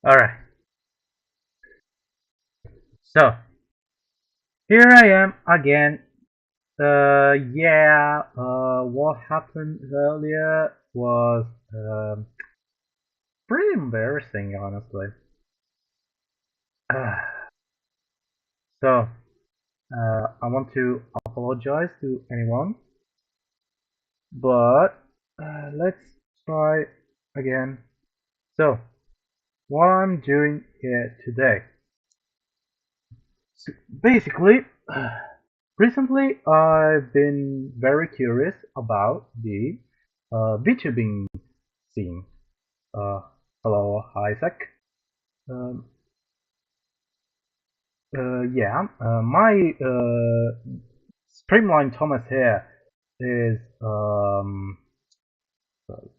Alright, so here I am again. What happened earlier was pretty embarrassing, honestly. So, I want to apologize to anyone, but let's try again. So, what I'm doing here today. So basically, recently I've been very curious about the VTubing scene. Uh, Hello, Isaac. Um, my Streamline Thomas here is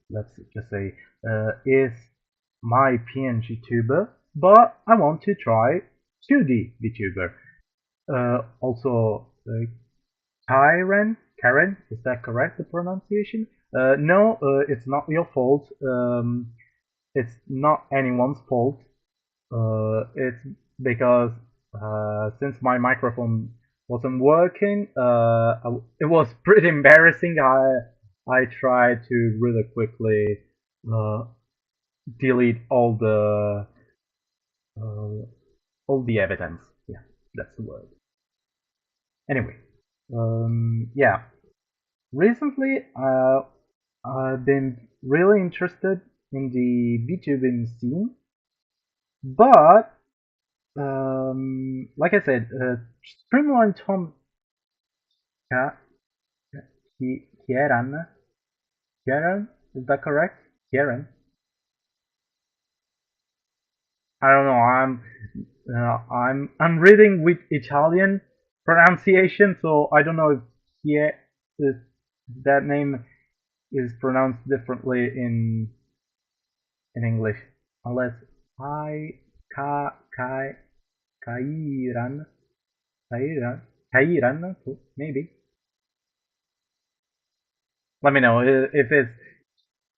let's just say is my PNG tuber, but I want to try 2D VTuber. Also, Karen, is that correct, the pronunciation? No, it's not your fault. It's not anyone's fault. It's because since my microphone wasn't working, it was pretty embarrassing. I tried to really quickly uh, delete uh, all the evidence. Yeah, that's the word. Anyway, yeah. Recently, I've been really interested in the VTubing scene, but like I said, Streamline Tom Kieran, Kieran, is that correct? Kieran. I don't know. I'm reading with Italian pronunciation, so I don't know if that name is pronounced differently in English, unless I Kai Kairan Kairan Kairan maybe. Let me know if it's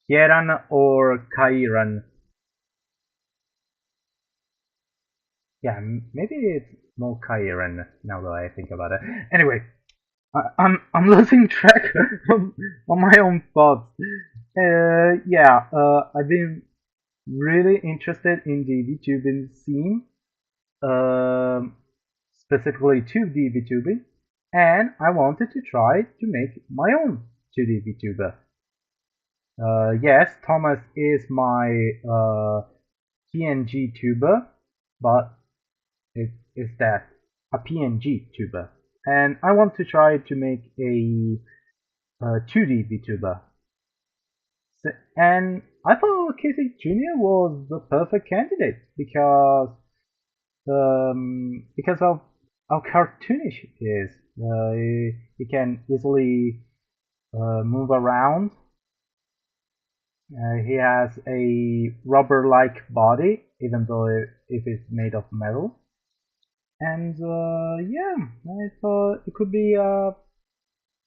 Kieran or Kairan. Yeah, maybe it's more Kairan now that I think about it. Anyway, I'm losing track on my own thoughts. I've been really interested in the VTubing scene, um, specifically 2D VTubing, and I wanted to try to make my own 2D VTuber. Yes, Thomas is my PNG tuber, but it is that a PNG tuber, and I want to try to make a 2D VTuber. And I thought Casey Jr. was the perfect candidate because of how cartoonish it is. He can easily move around. He has a rubber-like body, even though it is made of metal. And yeah, I thought it could be a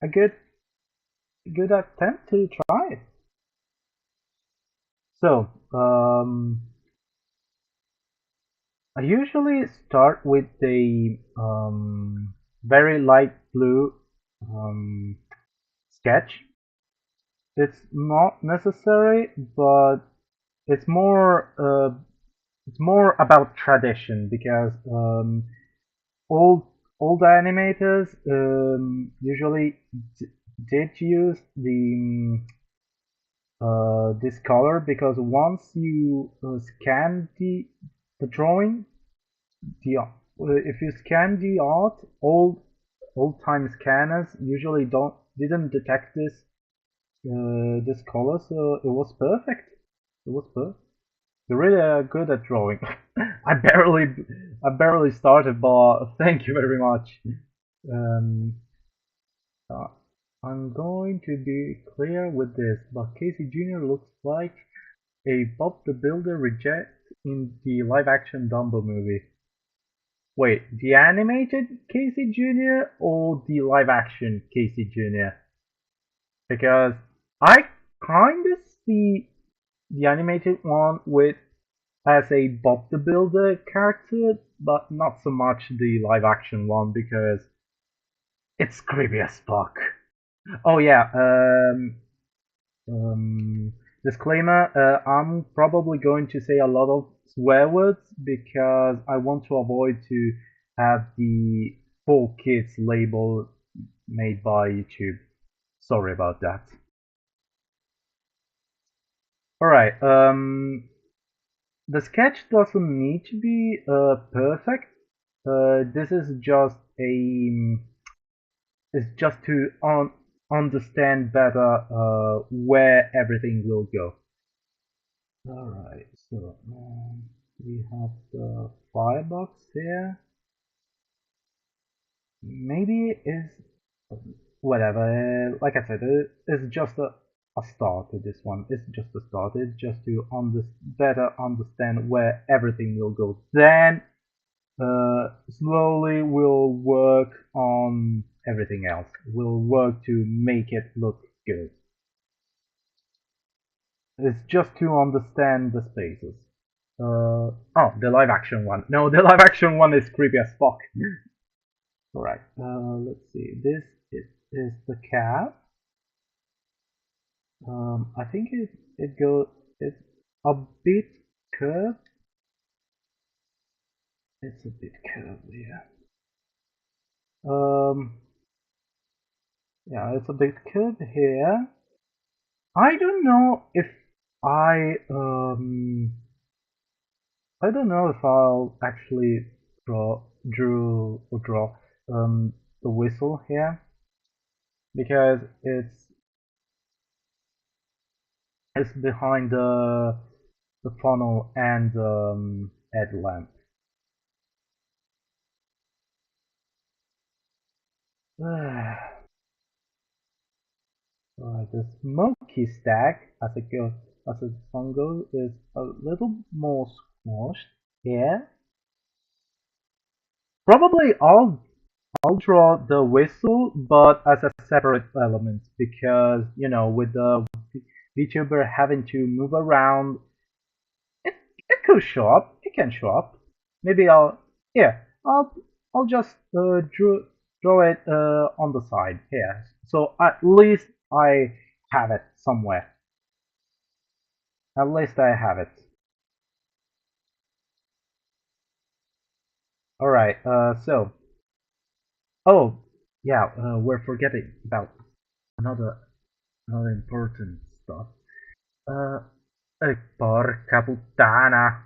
good attempt to try it. So I usually start with the very light blue um, sketch. It's not necessary, but it's more about tradition because old old animators usually did use the this color because once you scan the drawing, if you scan the art, old time scanners usually don't didn't detect this color, so it was perfect. It was perfect. You're really good at drawing. I barely I barely started, but thank you very much. Um, uh, I'm going to be clear with this, but Casey Jr. looks like a Bob the Builder reject in the live-action Dumbo movie. Wait, the animated Casey Jr. or the live-action Casey Jr.? Because I kind of see the animated one with as a Bob the Builder character, but not so much the live action one because it's creepy as fuck. Oh yeah, um, disclaimer, I'm probably going to say a lot of swear words because I want to avoid to have the full kids label made by YouTube. Sorry about that. Alright, the sketch doesn't need to be perfect. This is just a it's just to understand better where everything will go. Alright, so we have the firebox here. Maybe is whatever. Like I said, it's just a start to this one. It's just a start. It's just to better understand where everything will go. Then slowly we'll work on everything else. We'll work to make it look good. It's just to understand the spaces. Oh, the live action one. No, the live action one is creepy as fuck. Alright, let's see. Is the cat. I think it's a bit curved. It's a bit curved, yeah. Um, yeah, it's a bit curved here. I don't know if I I don't know if I'll actually draw the whistle here because it's behind the funnel and headlamp. The smoky stack, as a song goes, is a little more squashed here. Probably I'll draw the whistle, but as a separate element because you know with the VTuber having to move around, it it could show up. It can show up. Maybe yeah I'll just draw it on the side here, so at least I have it somewhere. At least I have it. All right. Oh yeah, we're forgetting about another another important stuff. Uh, porca puttana.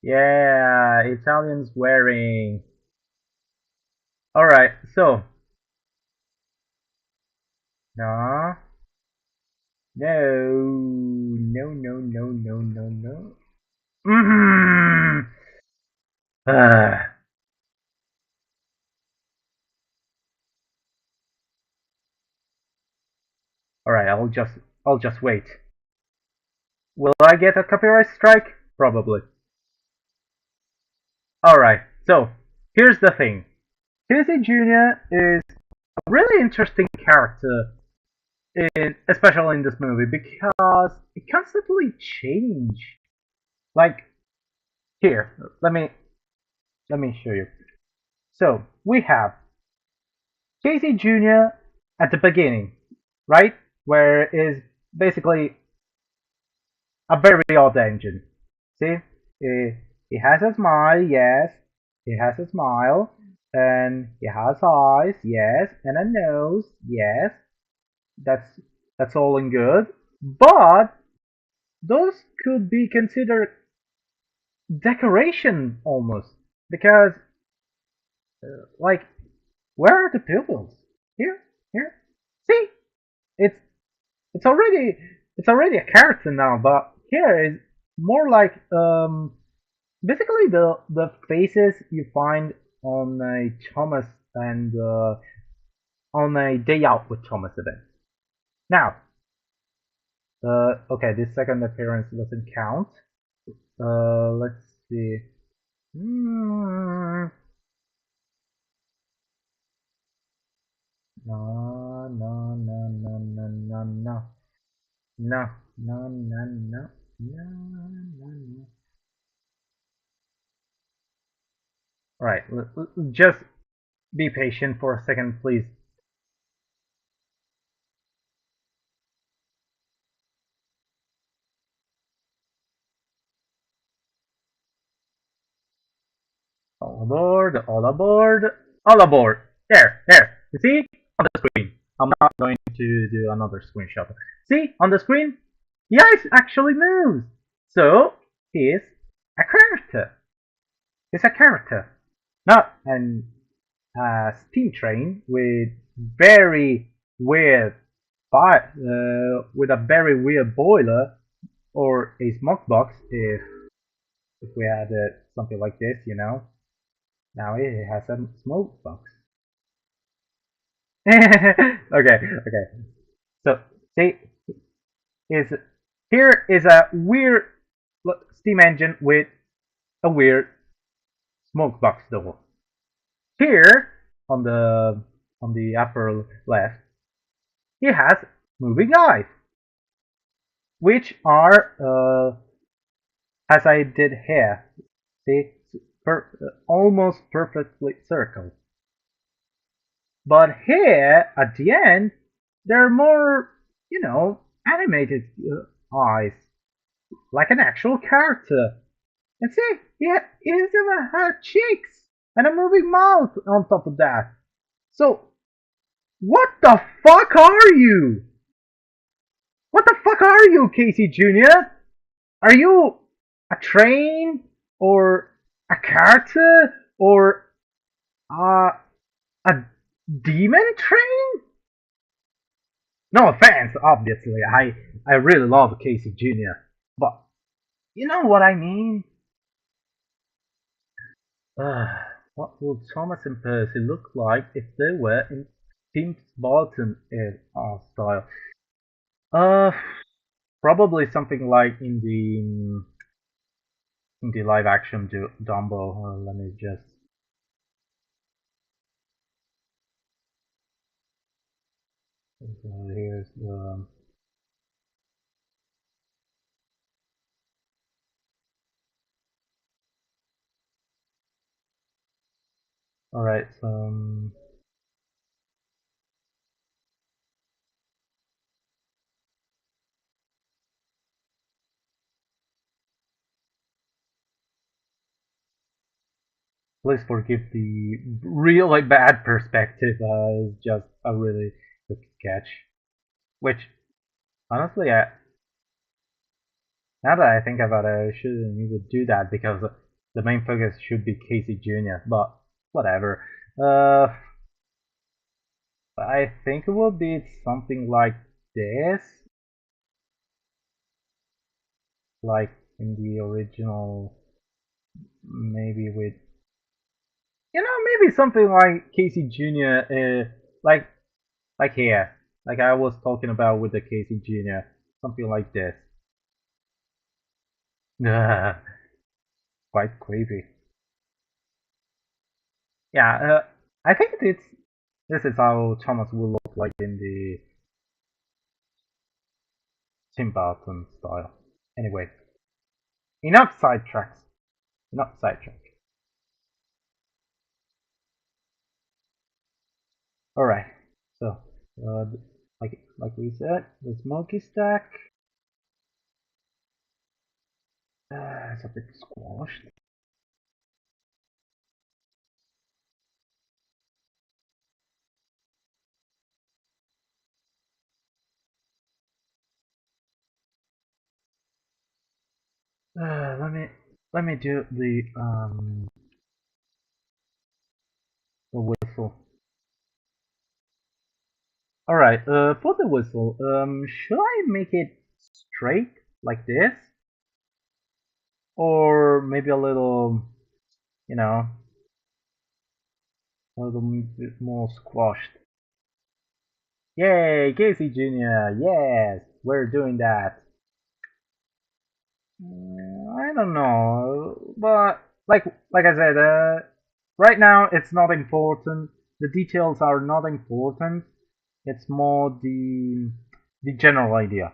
Yeah, Italian swearing. All right. So no, no. Mm-hmm. All right. I'll just wait. Will I get a copyright strike? Probably. Alright, so here's the thing. Casey Jr. is a really interesting character, especially in this movie, because it constantly change. Like here, let me show you. So we have Casey Jr. at the beginning, right? Where is basically a very odd engine. See, he has a smile, yes. He has a smile, and he has eyes, yes, and a nose, yes. That's that's all in good. But those could be considered decoration almost because, like, where are the pupils? Here, here. See, it's it's already it's already a character now, but here is more like basically the faces you find on a Thomas and on a Day Out with Thomas event. Now, okay, this second appearance doesn't count. Let's see. Mm, no. No. No. No. No. No. No. No. No. Alright, just be patient for a second, please. All aboard, all aboard, all aboard. There. You see? On the screen. I'm not going to do another screenshot. See? On the screen? The ice actually moves. So, he's a character. He's a character. Not an steam train with very weird with a very weird boiler or a smoke box if we had something like this, you know. Now it has a smoke box. Okay. So see, is here is a weird steam engine with a weird smoke box door. Here on the upper left, it has moving eyes, which are as I did here. See, almost perfectly circled. But here at the end, they're more, you know, animated eyes, like an actual character. And see, he even has cheeks and a moving mouth on top of that. So, what the fuck are you? What the fuck are you, Casey Jr.? Are you a train or a character or uh, a demon train? No offense, obviously. I really love Casey Jr. But you know what I mean? Uh, what would Thomas and Percy look like if they were in Tim Burton style? Uh, Probably something like in the live action Dumbo. Let me just. Here's the. All right, so. Please forgive the really bad perspective. It's just a really quick catch. Which, honestly, now that I think about it, I shouldn't even do that because the main focus should be Casey Jr. But whatever. I think it will be something like this, like in the original, maybe with maybe something like Casey Jr. Like here, like I was talking about with the Casey Jr. Something like this. Quite creepy. Yeah, I think this is how Thomas will look like in the Tim Burton style. Anyway, enough sidetracks. Enough sidetrack. All right. So, like we said, the smoky stack is a bit squashed. Let me do the whistle. All right. For the whistle, should I make it straight like this, or maybe a little, you know, a little bit more squashed? Yay, Casey Jr. Yes, we're doing that. I don't know, but like I said, right now it's not important. The details are not important. It's more the general idea.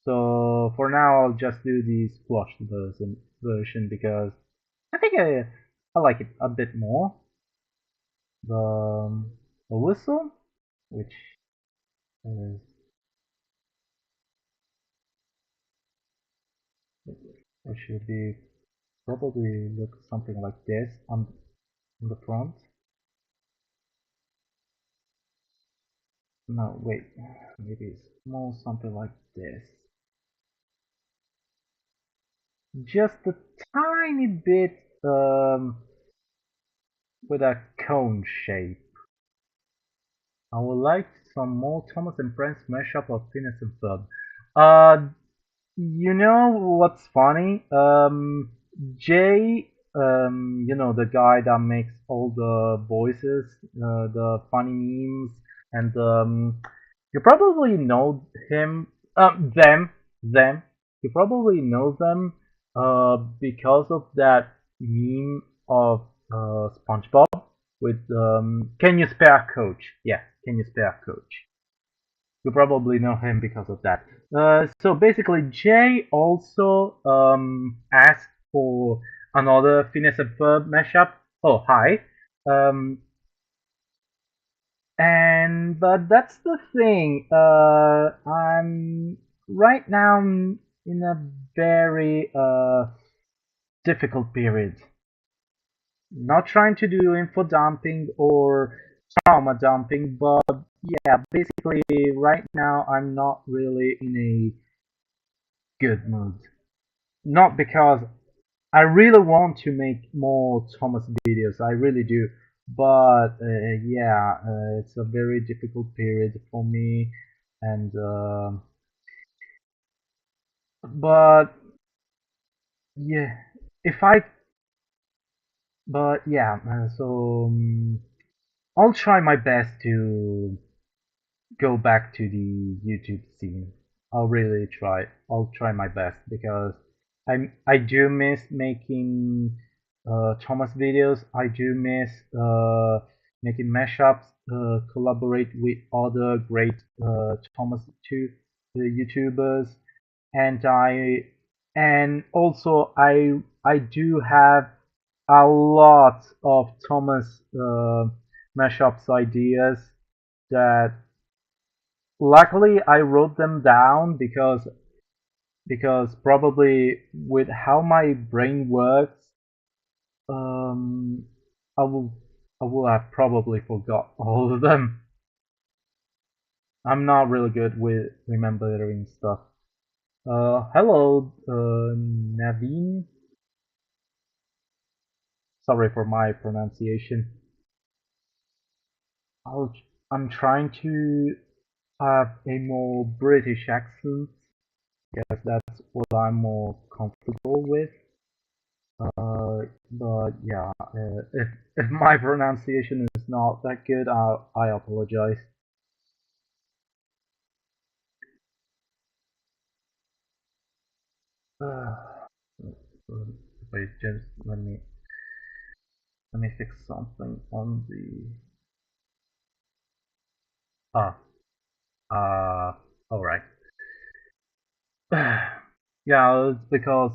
So for now, I'll just do the squashed version because I think I like it a bit more. The whistle, which is it should be probably look something like this on the front. No, wait, maybe it's more something like this. Just a tiny bit with a cone shape. I would like some more Thomas and Friends mashup of Phineas and Ferb. Uh, you know what's funny? Jay, the guy that makes all the voices, the funny memes, and you probably know him, them. You probably know them, because of that meme of SpongeBob with "Can you spare a coach?" Yeah, can you spare a coach? You probably know him because of that. So basically, Jay also asked for another Phineas and Ferb mashup. Oh, hi. Um, and but that's the thing. I'm right now in a very difficult period. Not trying to do info dumping or trauma dumping, but yeah, basically right now I'm not really in a good mood. Not because I really want to make more Thomas videos, I really do. But yeah, it's a very difficult period for me, and but yeah, if I but yeah, so I'll try my best to go back to the YouTube scene. I'll really try. I'll try my best because I do miss making Thomas videos. I do miss making mashups, collaborate with other great Thomas YouTubers, and also I do have a lot of Thomas mashups ideas that luckily I wrote them down because probably with how my brain works, um, I will I will have probably forgot all of them. I'm not really good with remembering stuff. Hello, Naveen. Sorry for my pronunciation. I'll, I'm trying to have a more British accent. Yes, that's what I'm more comfortable with. But yeah, if my pronunciation is not that good, I apologize. Uh, wait, just let me fix something on the ah all right. Yeah, it's because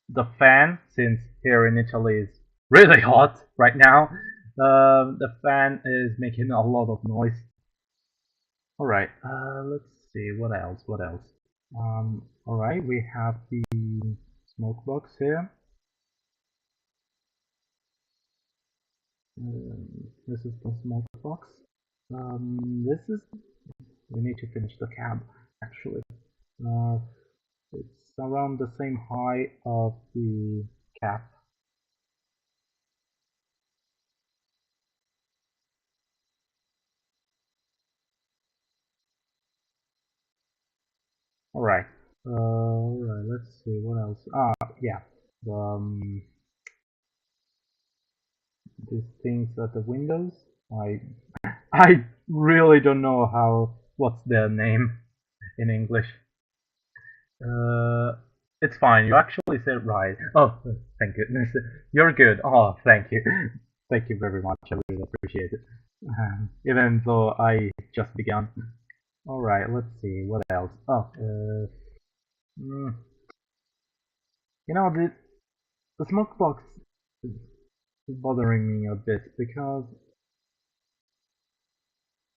the fan, since here in Italy is really hot right now, the fan is making a lot of noise. All right, let's see what else. What else? All right, we have the smoke box here. This is the smoke box. This is we need to finish the cab actually. Uh, it's around the same height of the cap. All right. All right. Let's see what else. Yeah. Um, these things at the windows. I I really don't know what's their name in English. Uh, it's fine. You actually said right. Oh, thank goodness. You're good. Oh, thank you. Thank you very much. I really appreciate it. Even though I just began. All right. Let's see what else. Oh, mm, the smoke box. It's bothering me a bit because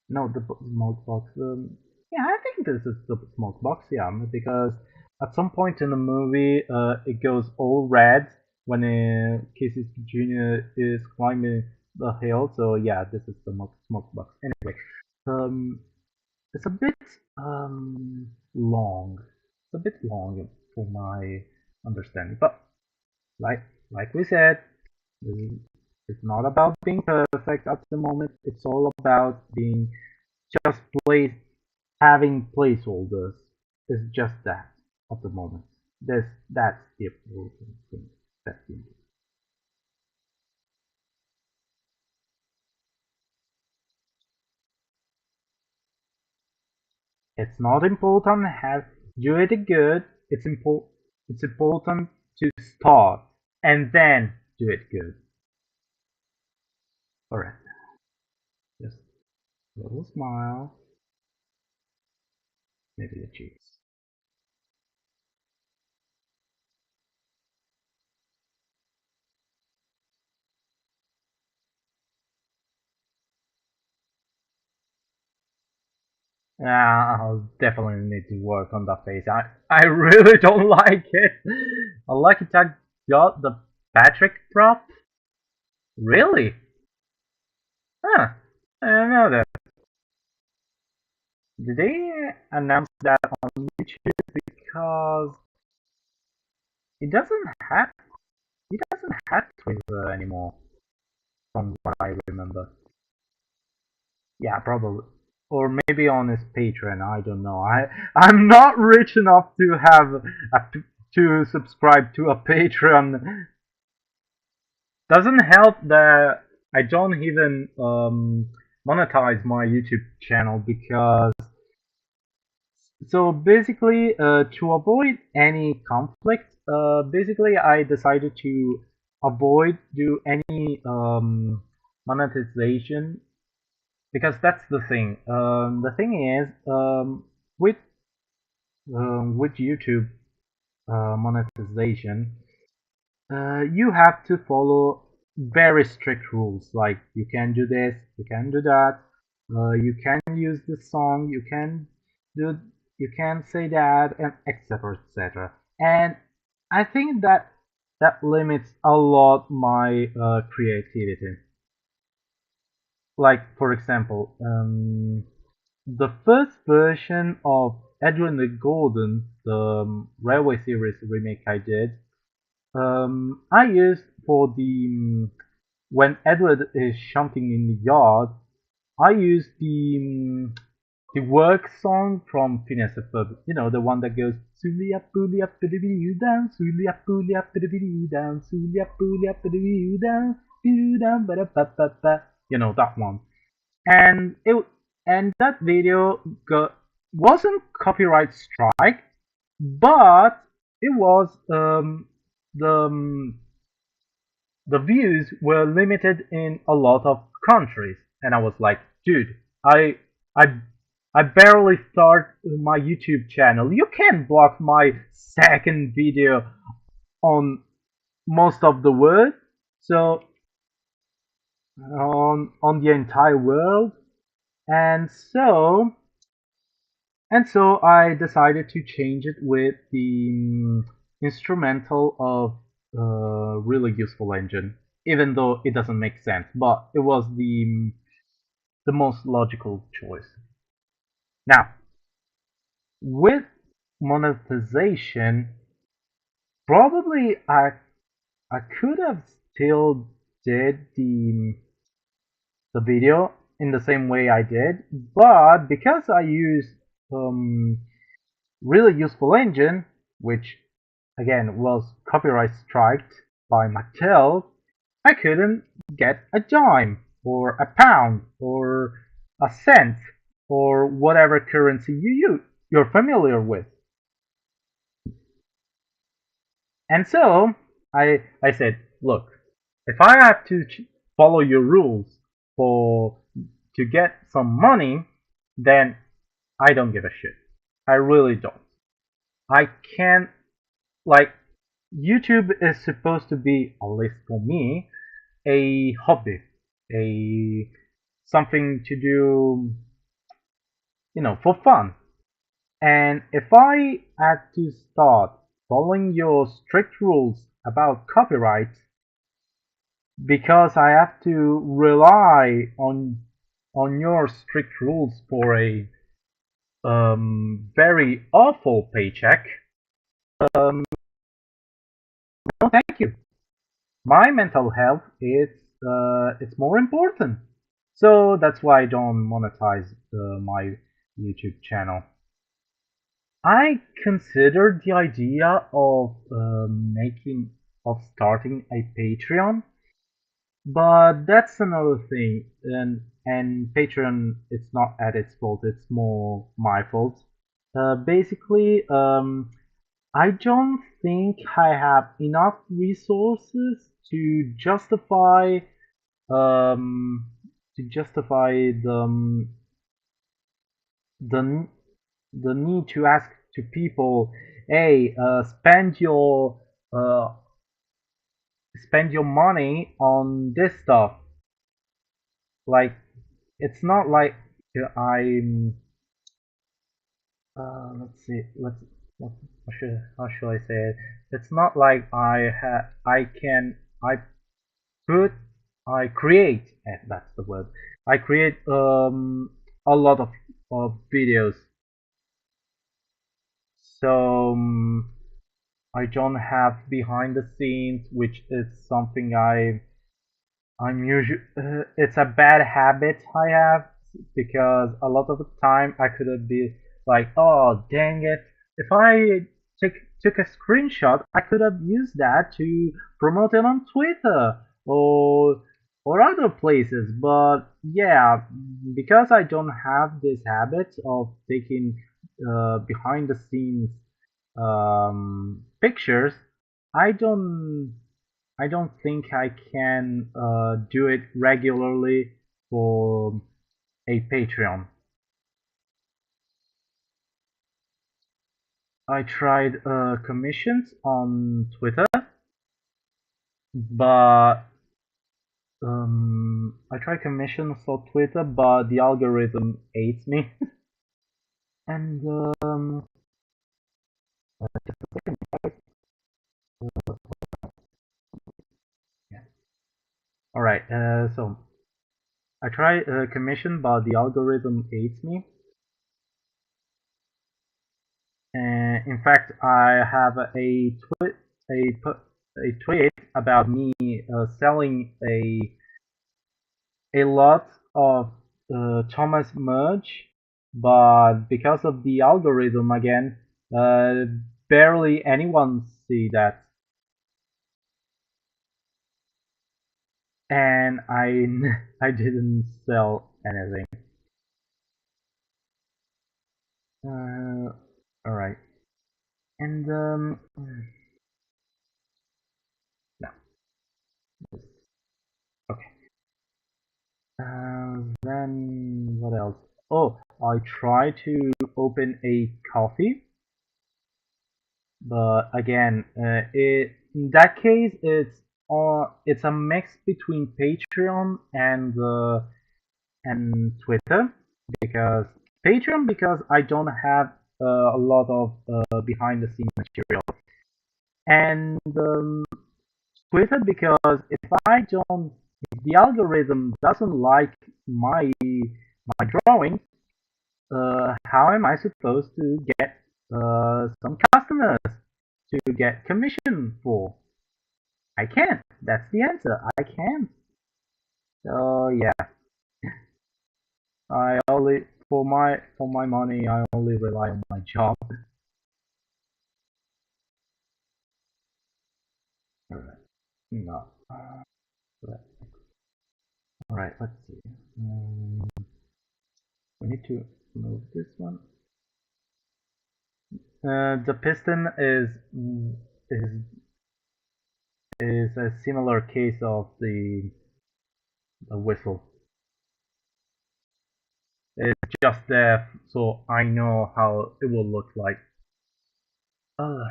no, the smoke box. Yeah, I think this is the smoke box. Yeah, because at some point in the movie, it goes all red when Casey Jr. is climbing the hill. So yeah, this is the smoke box. Anyway, um, it's a bit long. It's a bit long for my understanding, but like like we said, mm, it's not about being perfect at the moment. It's all about being just place having placeholders. It's just that at the moment. That's the important thing. That's the important. It's not important have do it good. It's important to start and then do it good. Alright. Just a little smile, maybe the cheeks. Yeah, I'll definitely need to work on that face. I really don't like it. I like it. I got the Patrick prop. Really? Huh. I don't know that. Did they announce that on YouTube? Because it doesn't have it doesn't have Twitter anymore, from what I remember. Yeah, probably. Or maybe on his Patreon. I don't know. I'm not rich enough to have to subscribe to a Patreon. Doesn't help that I don't even monetize my YouTube channel because so basically to avoid any conflict, basically I decided to avoid do any monetization because that's the thing. The thing is with YouTube monetization, you have to follow very strict rules. Like you can do this, you can do that, you can use this song, do, you can say that, and etc. etc. And I think that that limits a lot my creativity. Like for example, the first version of Edwin the Golden, the Railway series remake I did, I used for the when Edward is shunting in the yard, I used the work song from Phineas and Ferb. You know, the one that goes Sulia Pulia Pidibidoo down, Sulia Pulia Pidibidoo down, Sulia Pulia Pidibidoo down, doo down, ba ba ba ba. You know that one. And it and that video wasn't copyright strike, but it was the the views were limited in a lot of countries, and I was like, dude, I I barely start my YouTube channel. You can't block my second video on most of the world, so on the entire world, and so I decided to change it with the instrumental of really useful engine, even though it doesn't make sense, but it was the most logical choice. Now, with monetization, probably I could have still did the video in the same way I did, but because I used um, really useful engine, which again was copyright striked by Mattel, I couldn't get a dime or a pound or a cent or whatever currency you're familiar with. And so I said, look, if I have to follow your rules for to get some money, then I don't give a shit. I really don't. I can't like YouTube is supposed to be, at least for me, a hobby, a something to do, for fun. And if I had to start following your strict rules about copyright, because I have to rely on your strict rules for a very awful paycheck, um, no, thank you. My mental health is it's more important. So that's why I don't monetize my YouTube channel. I considered the idea of starting a Patreon, but that's another thing. And Patreon, it's not at its fault. It's more my fault. Basically, I don't think I have enough resources um, to justify the the need to ask to people, hey, uh, spend your money on this stuff. Like, it's not like I'm. Let's see. What, how should I say it? It's not like I put I create. That's the word. I create a lot of videos, so I don't have behind the scenes, which is something I'm usually it's a bad habit I have, because a lot of the time I could be like, oh dang it, if I took took a screenshot, I could have used that to promote it on Twitter or other places. But yeah, because I don't have this habit of taking behind the scenes pictures, I don't I don't think I can do it regularly for a Patreon. I tried commissions on Twitter, but I tried commissions on Twitter, but the algorithm hates me. And yeah. All right. So I tried commission, but the algorithm hates me. And in fact, I have a a tweet about me selling a lot of Thomas merge, but because of the algorithm again, uh, barely anyone see that, and I didn't sell anything. All right, and no, okay. Then what else? Oh, I tried to open a coffee, but again, in that case, it's a mix between Patreon and Twitter, because because I don't have a lot of behind the scenes material, and Twitter because if the algorithm doesn't like my drawing, how am I supposed to get some customers to get commission for? I can't. That's the answer. I can't. So yeah, I only for my money I only rely on my job. Alright. No. Right. Alright, let's see. We need to move this one. The piston is is a similar case of the whistle. It's just there so I know how it will look like. Uh,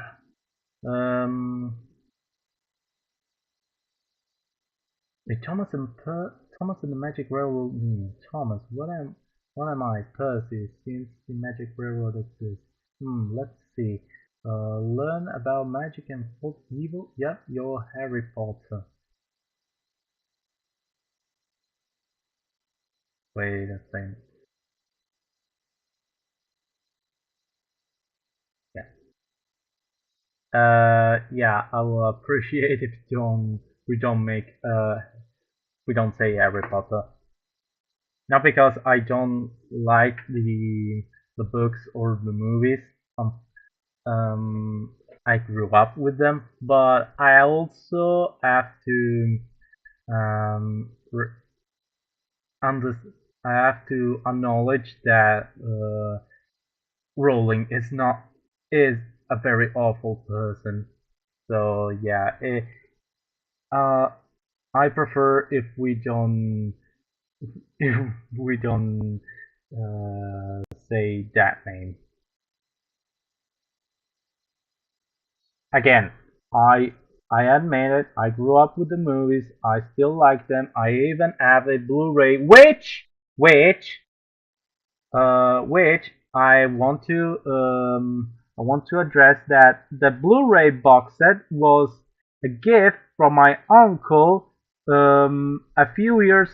Wait, Thomas and the Magic Railroad. Thomas, what am I? Percy, since the Magic Railroad exists. Let's see. Learn about magic and fight evil. Yep, you're Harry Potter. Wait a second. Yeah. Yeah, I will appreciate if don't we don't make we don't say Harry Potter. Not because I don't like the books or the movies. Um, um, I grew up with them, but I also have to um, under I have to acknowledge that Rowling is a very awful person. So yeah, uh, I prefer if we don't if we don't say that name again. I I admit it. I grew up with the movies. I still like them. I even have a Blu-ray, which I want to address that the Blu-ray box set was a gift from my uncle a few years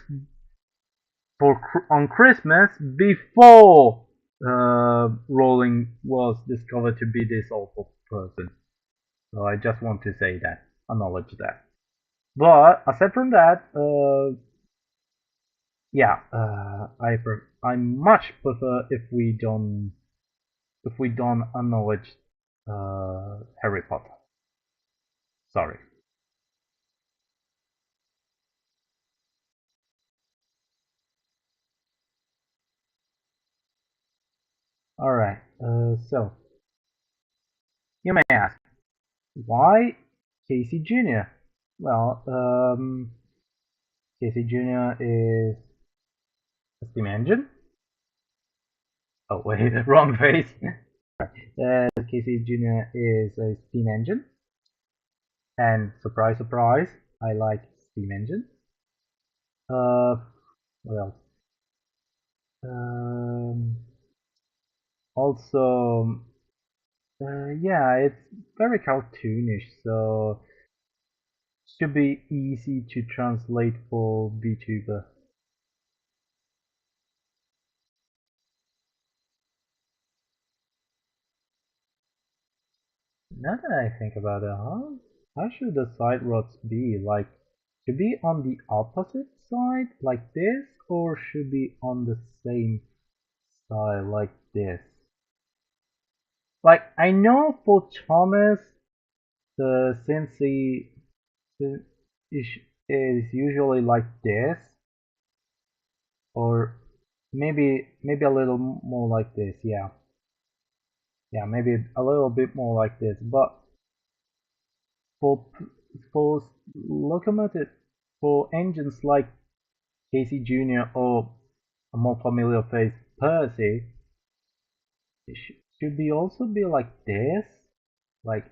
on Christmas before Rowling was discovered to be this awful person. So I just want to say that, acknowledge that. But aside from that, yeah, I much prefer if we don't acknowledge Harry Potter. Sorry. All right. So you may ask, why Casey Jr.? Well, Casey Jr. is a steam engine. Oh wait, wrong face. Casey Jr. is a steam engine, and surprise, surprise, I like steam engines. Uh, what else? Um, Also, yeah, it's very cartoonish, so should be easy to translate for VTuber. Now that I think about it, how should the side roads be? Like, should be on the opposite side like this, or should be on the same side like this? Like, I know for Thomas, the Cincy is is usually like this, or maybe a little more like this. Yeah, yeah, maybe a little bit more like this. But for for locomotive for engines like Casey Jr. or a more familiar face Percy, it should be also be like this. Like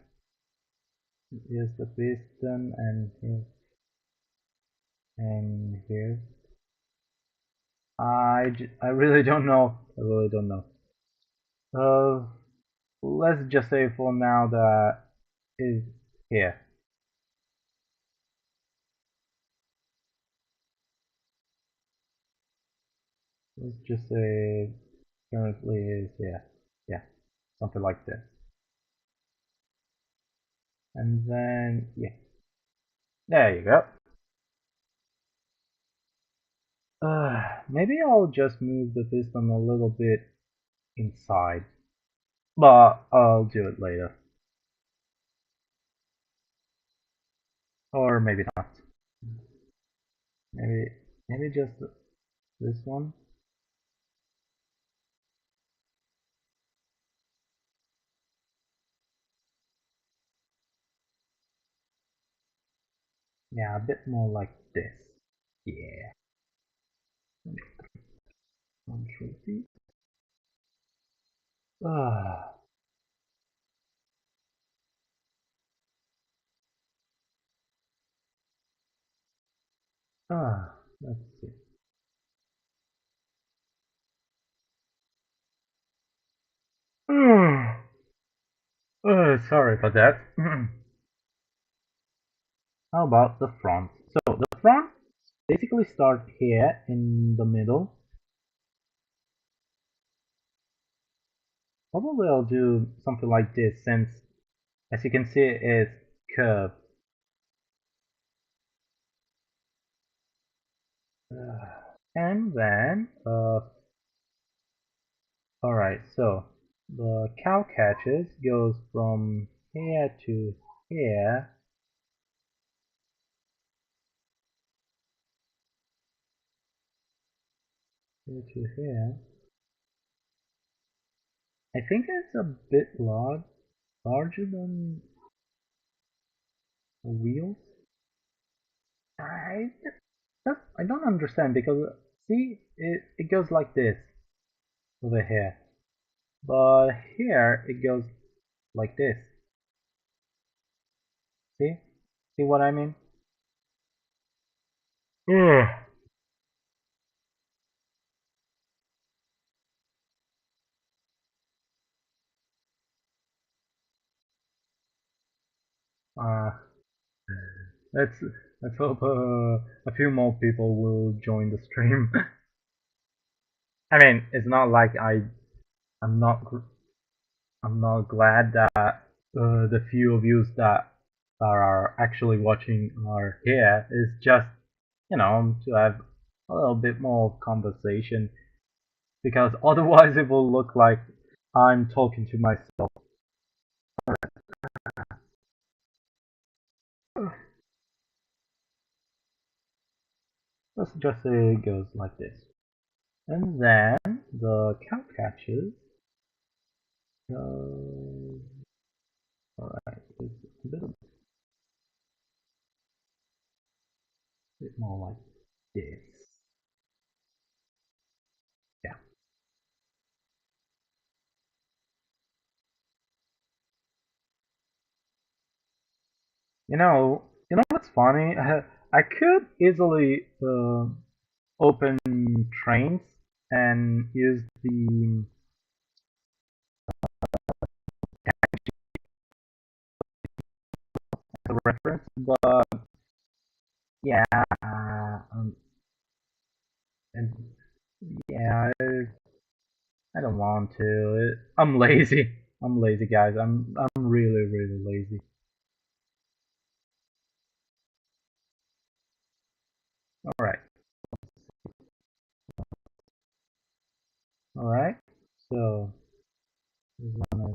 here's the piston and here. I really don't know. I really don't know. Uh, let's just say for now that is here. Let's just say currently is yeah, yeah, something like that. And then yeah, there you go. Maybe I'll just move the piston a little bit inside, but I'll do it later, or maybe not. Maybe maybe just this one. Yeah, a bit more like this. Yeah. Control C. Ah, Let's see. Sorry about that. How about the front? So the front basically start here in the middle. Probably I'll do something like this since, as you can see, it's curved. And then, alright, so the cow catches goes from here to here, here to here. I think it's a bit larger than the wheels. I I don't understand because see it goes like this over here, but here it goes like this. See, see what I mean? Ugh. Uh, let's let's hope a few more people will join the stream. I mean, it's not like I'm not I'm not glad that the few of you that are actually watching are here. It's just to have a little bit more conversation because otherwise it will look like I'm talking to myself. Let's just say it goes like this. And then the cow catches goes, alright, it's a bit more like this. Yeah. You know what's funny? I could easily open trains and use the reference, but yeah, and yeah, I don't want to. I'm lazy. I'm lazy, guys. I'm really really lazy. All right, all right. So we wanna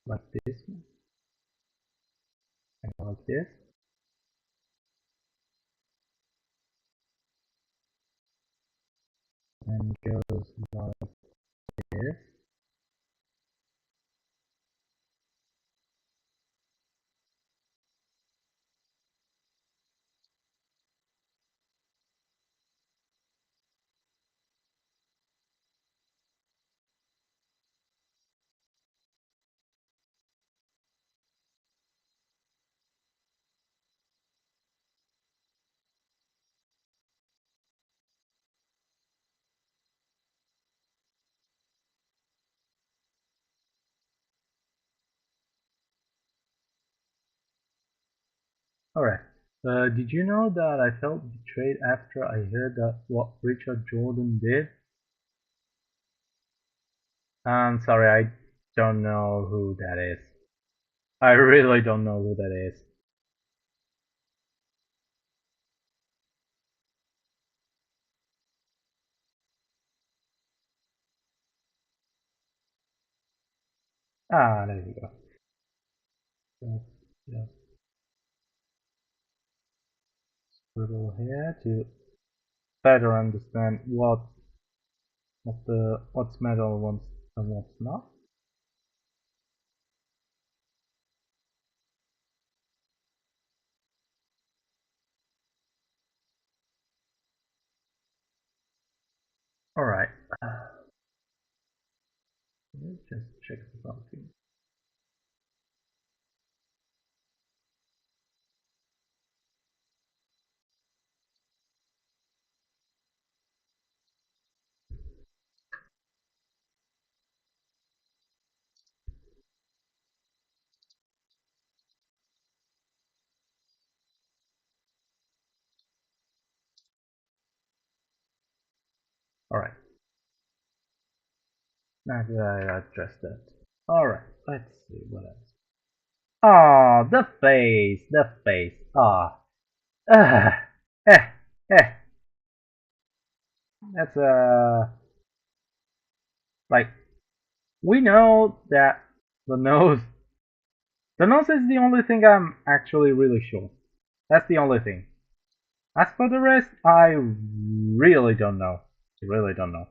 like this and like this, and goes like this. All right. Did you know that I felt betrayed after I heard that what Richard Jordan did? I'm sorry, I don't know who that is. I really don't know who that is. Ah, there you go. Let's just scribble here to better understand what's metal and what's not. All right. Let's just check something. Alright, now that I addressed that. Alright, let's see what else. Oh, the face, the face. Ah, eh, eh. That's like we know that the nose, the nose is the only thing I'm actually really sure. That's the only thing. As for the rest, I really don't know. Really don't know.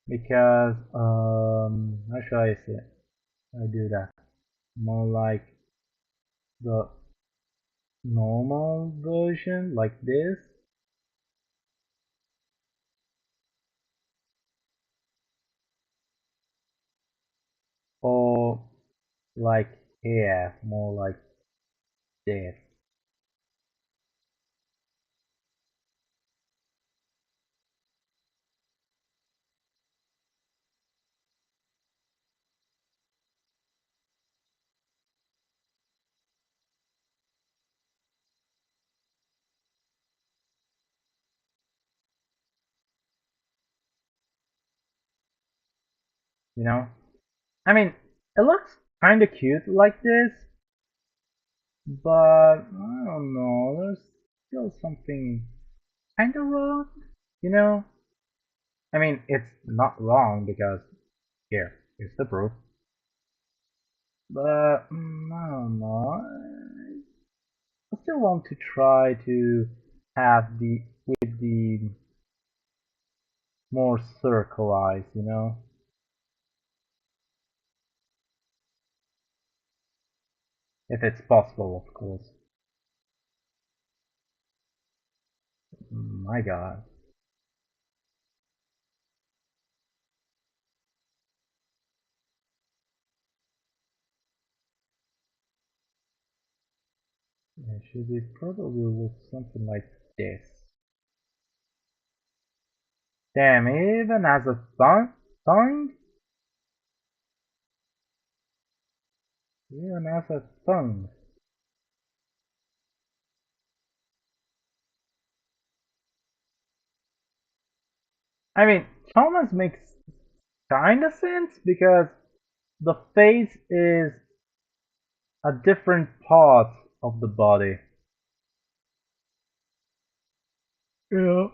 Because, how should I say it? I do that. More like the normal version, like this. Or like here, more like this. You know? I mean, it looks kinda cute like this, but I don't know, there's still something kinda wrong, you know? I mean, it's not wrong because here's the proof. But I don't know. I still want to try to have the with the more circle eyes, you know? If it's possible, of course. My God. It should be probably look something like this. Damn, it even has a tongue? It even has a tongue. I mean, Thomas makes kinda sense because the face is a different part of the body. You know?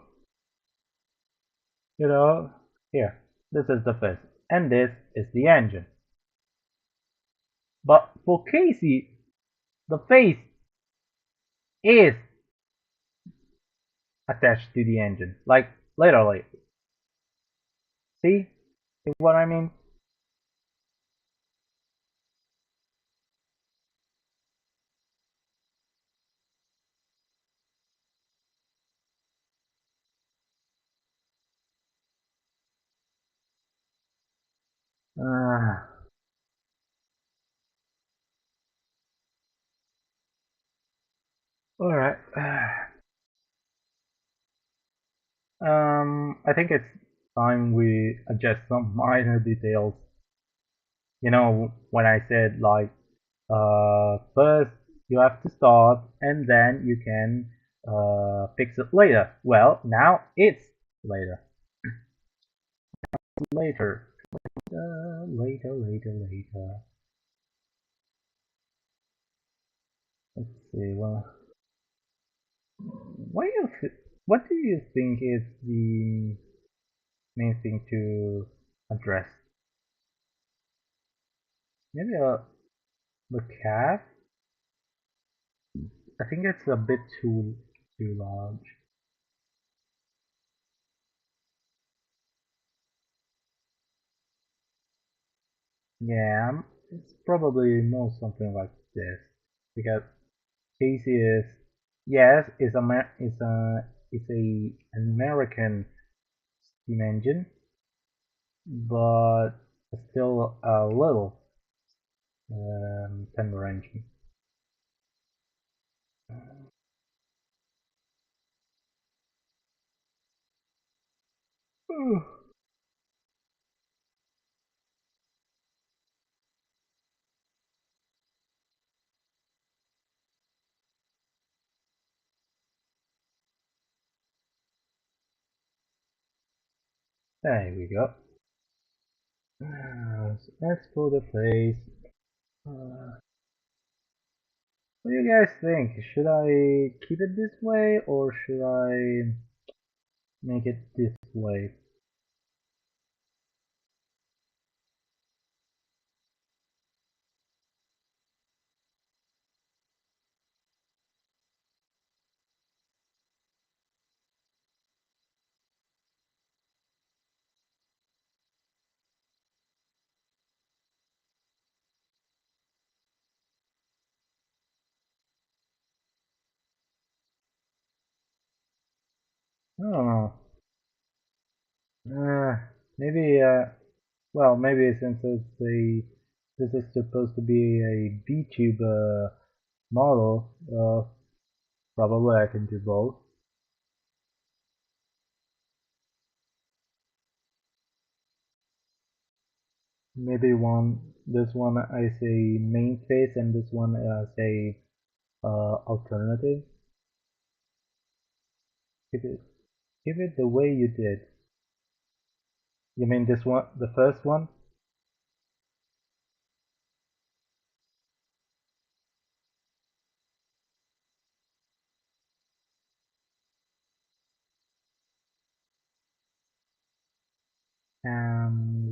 You know? Here, this is the face, and this is the engine. But for Casey, the face is attached to the engine. Like, literally. See? See what I mean? Uh, Alright. I think it's time we adjust some minor details. You know, when I said like, first you have to start and then you can fix it later. Well, now it's later. Later. Later. Let's see. Well, what do you think is the main thing to address? Maybe the calf. I think it's a bit too large. Yeah, it's probably more something like this because Casey is yes, it's a American steam engine, but still a little tender engine. There we go. Let's pull the face. What do you guys think? Should I keep it this way or should I make it this way? I don't know. Uh, maybe, well, maybe since this is supposed to be a VTuber model, probably I can do both. Maybe this one as a main face and this one as a alternative. Keep it, keep it the way you did. You mean this one, the first one?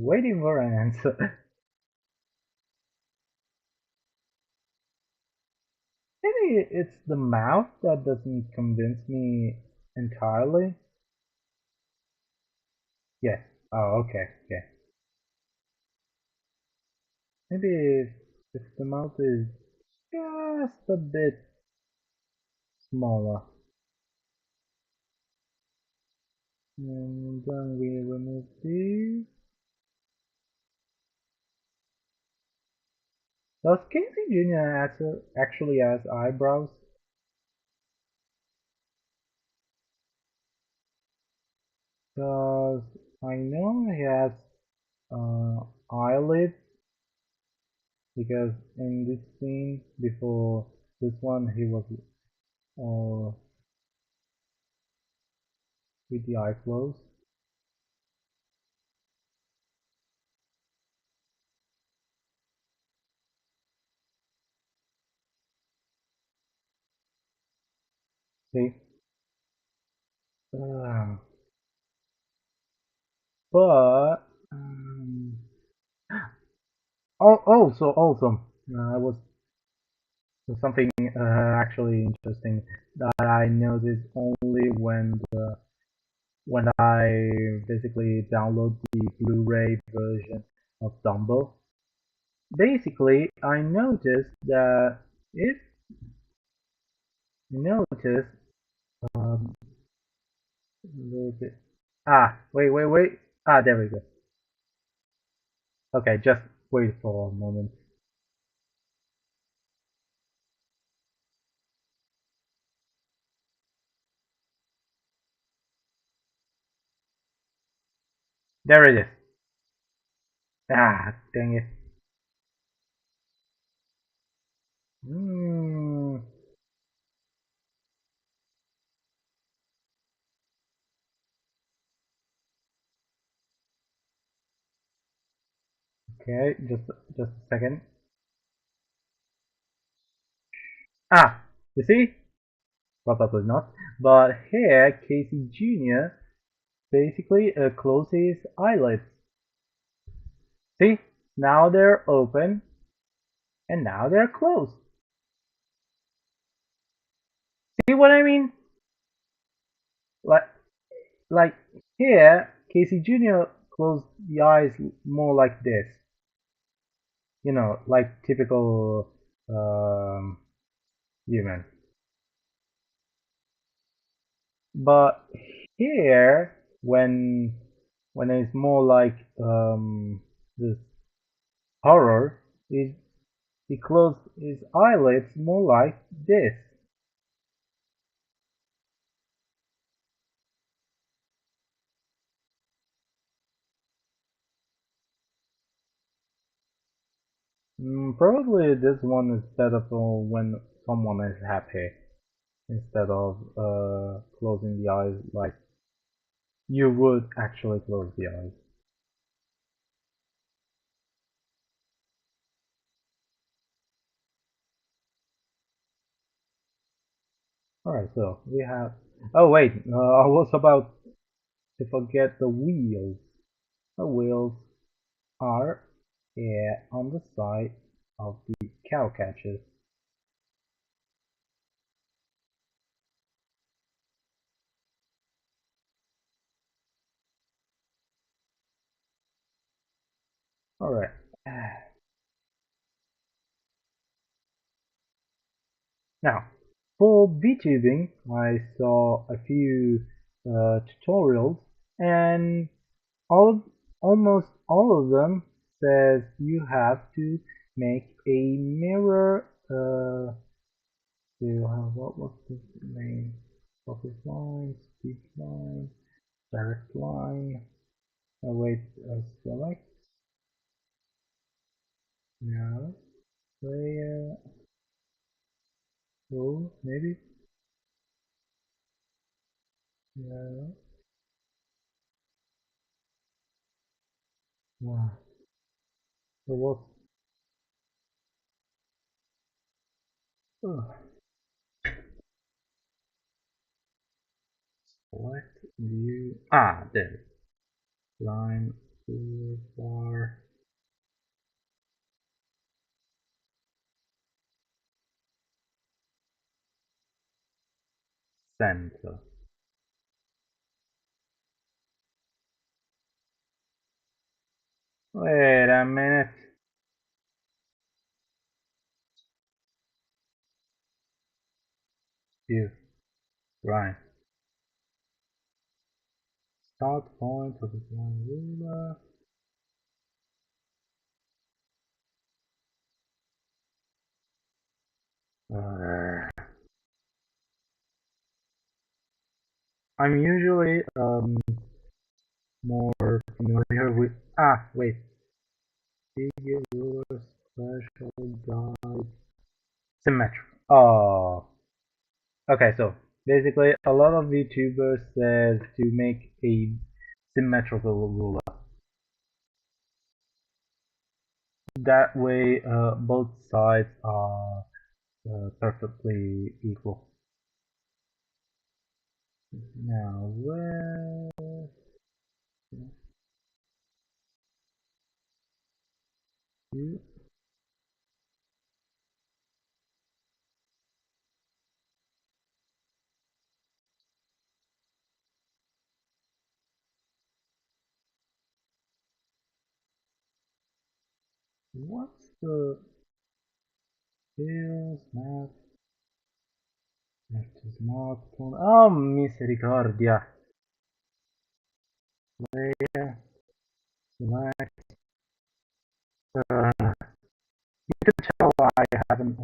Waiting for an answer. Maybe it's the mouth that doesn't convince me entirely. Yes. Oh, okay, okay. Maybe if the mouth is just a bit smaller. And then we remove these. Does Casey Jr. actually has eyebrows? Because I know he has eyelids. Because in this scene before this one, he was uh, with the eye closed. See? Uh, but also I was something actually interesting that I noticed only when I basically download the Blu-ray version of Dumbo. Basically, I noticed that if you notice um, a little bit. Wait. There we go. Okay, just wait for a moment. There it is. Dang it. Hmm. Okay, just a second. You see? Probably not. But here, Casey Jr. basically closes his eyelids. See? Now they're open, and now they're closed. See what I mean? Like, like here, Casey Jr. closed the eyes more like this. You know, like typical human. But here, when it's more like this horror, he closed his eyelids more like this. Probably this one is better for when someone is happy instead of closing the eyes like You would actually close the eyes. Alright, so we have. Oh, wait, I was about to forget the wheels. The wheels are, yeah, on the side of the cow catches. Alright. Now, for VTubing, I saw a few tutorials, and all almost all of them says you have to make a mirror. What was the name? Focus line, speed line, direct line. Wait, select. No, layer. Oh, maybe. No. Ah, so what? Oh, select view. Ah, there. Line toolbar center. Wait a minute. View. Right. Start point of the line ruler. I'm usually more familiar with. Ah, wait. Figure ruler special guide symmetric. Oh, okay. So basically, a lot of VTubers says to make a symmetrical ruler. That way, both sides are perfectly equal. Now, where you? What's the skills map? Left is marked. Oh, misericordia! Layer select. You can tell I haven't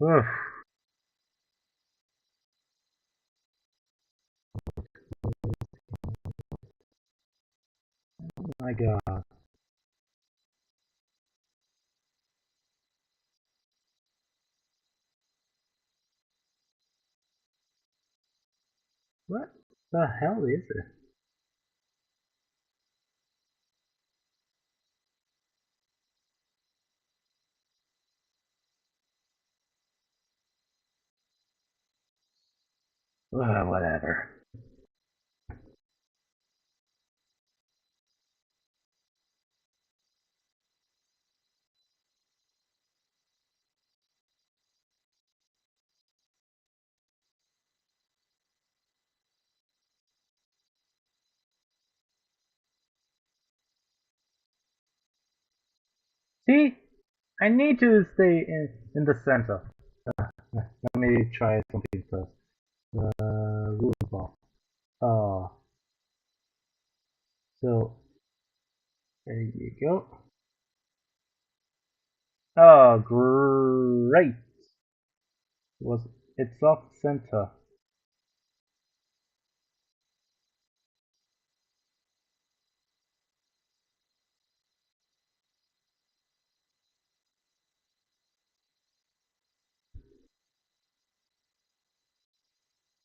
Oof, my god. What the hell is it? Whatever. See? I need to stay in the center. Let me try something first. Rule ball. Oh, so there you go. Oh, great. Was it's off center.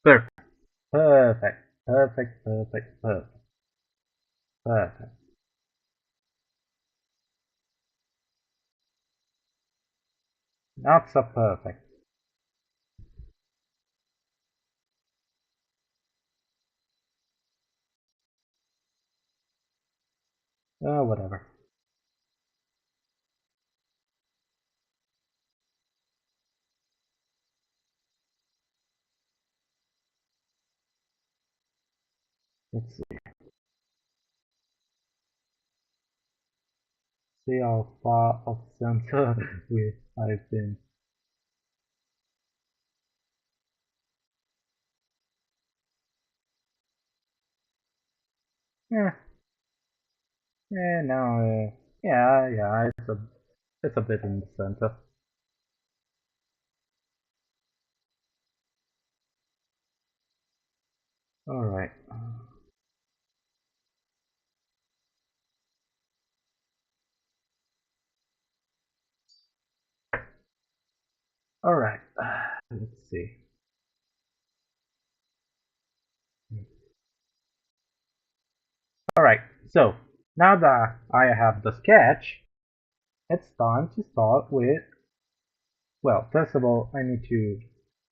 Perfect. Perfect. Perfect. Perfect. Perfect. Perfect. Not so perfect. Whatever. Let's see how far off center I've been. Yeah. Yeah. Now. Yeah. Yeah. It's a bit in the center. All right. All right. Let's see. All right. So now that I have the sketch, it's time to start with. Well, first of all, I need to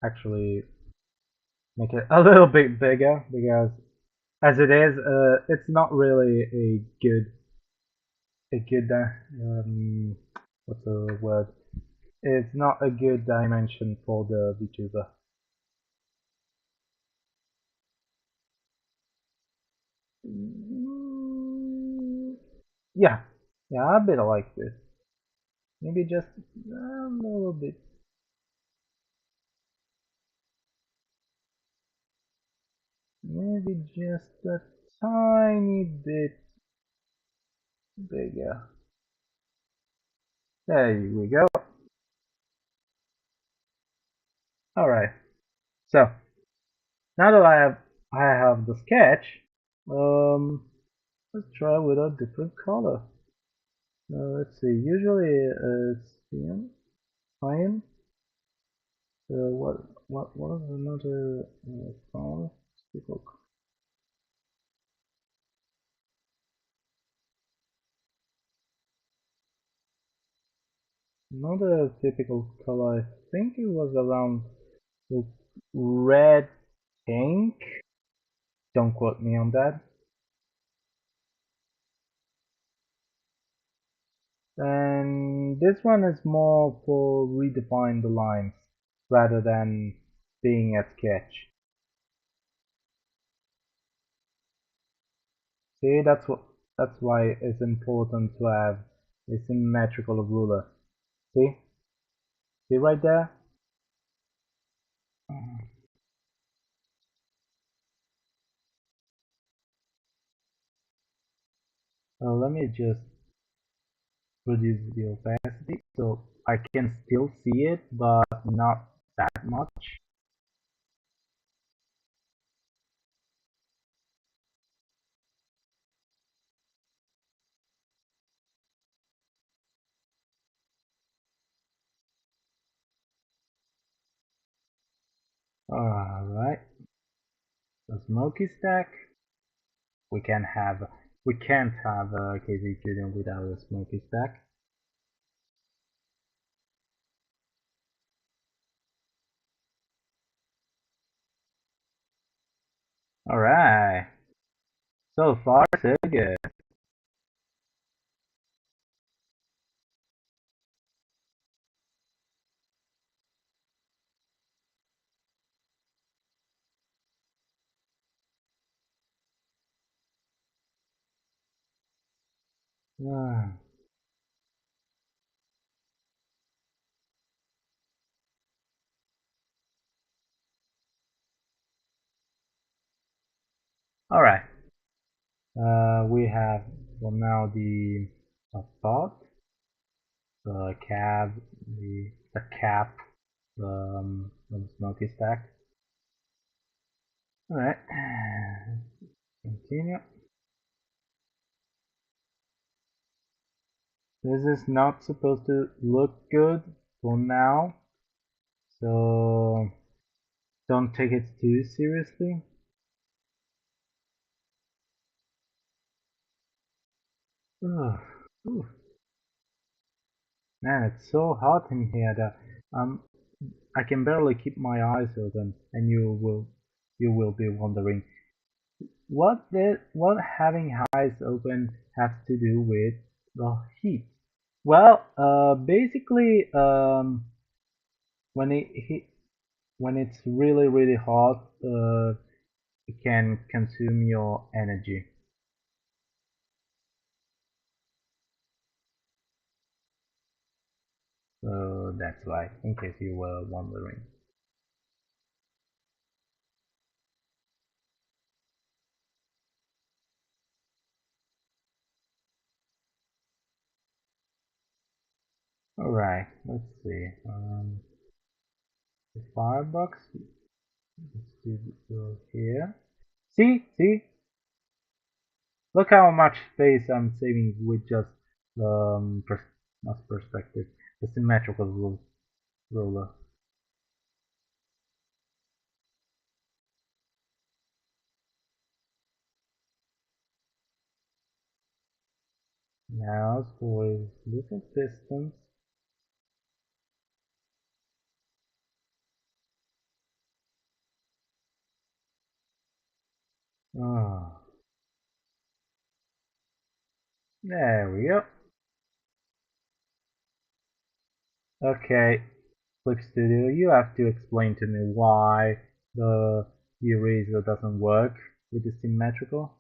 actually make it a little bit bigger because as it is, it's not really a good what's the word? It's not a good dimension for the VTuber. Mm, yeah, yeah, a bit like this. Maybe just a little bit. Maybe just a tiny bit bigger. There we go. All right. So now that I have the sketch, um, let's try with a different color. Let's see. Usually it's cyan. What is another color? Typical, another typical color. I think it was around the red pink. Don't quote me on that. And this one is more for redefine the lines rather than being a sketch. See, that's why it's important to have a symmetrical ruler. See? See right there? Let me just reduce the opacity so I can still see it, but not that much. Alright, the smoky stack. We can have we can't have a KZ Studio without a smoky stack. Alright, so far so good. Ah, Alright, we have for now the pot, the cab, the cap, when the smoke is stacked. Alright, continue. This is not supposed to look good for now, so don't take it too seriously. Ugh. Oof. Man, it's so hot in here that I can barely keep my eyes open, and you will be wondering what having eyes open has to do with the heat. Well, basically, when when it's really hot, it can consume your energy. So that's why, in case you were wondering. All right, let's see. The firebox. Let's do here. See, look how much space I'm saving with just not perspective, the symmetrical ruler. Now for little pistons. Oh, there we go. Okay, Click Studio, you have to explain to me why the eraser doesn't work with the symmetrical.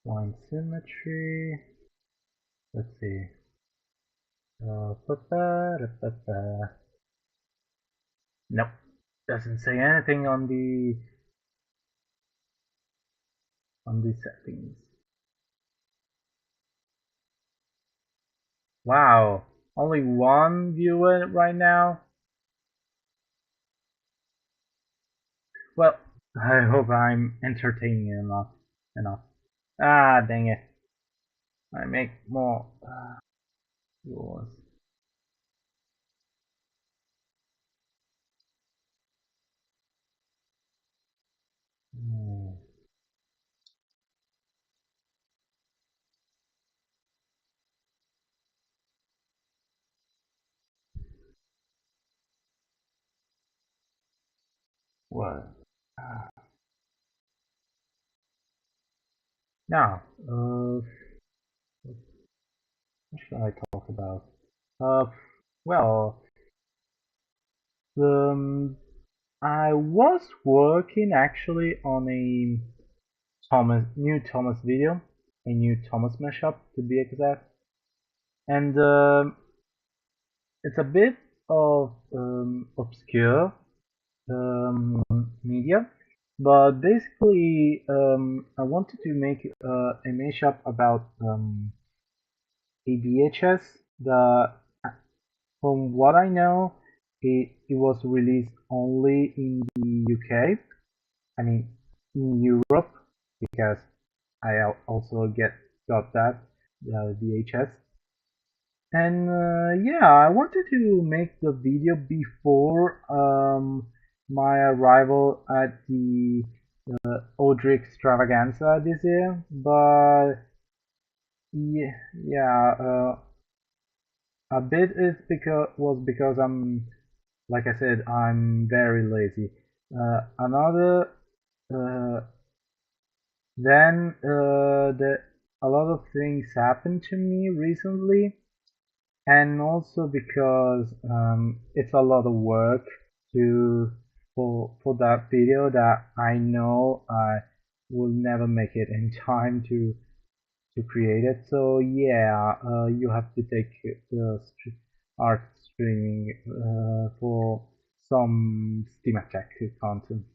Line symmetry. Let's see. Nope, doesn't say anything on the settings. Wow, only one viewer right now. Well, I hope I'm entertaining enough. Ah, dang it! I make more viewers. Hmm, what? Ah, now, what should I talk about? Uh, well, um, I was working actually on a new Thomas video, a new Thomas mashup to be exact, and it's a bit of obscure media, but basically I wanted to make a mashup about a VHS that, from what I know, it was released only in the UK. I mean, in Europe, because I also got that VHS. And yeah, I wanted to make the video before my arrival at the Audrey extravaganza this year, but yeah, a bit is because I'm, like I said, I'm very lazy. Another uh, then a lot of things happened to me recently, and also because it's a lot of work to for that video that I know I will never make it in time to create it. So yeah, you have to take the art streaming for some Steam Attack content.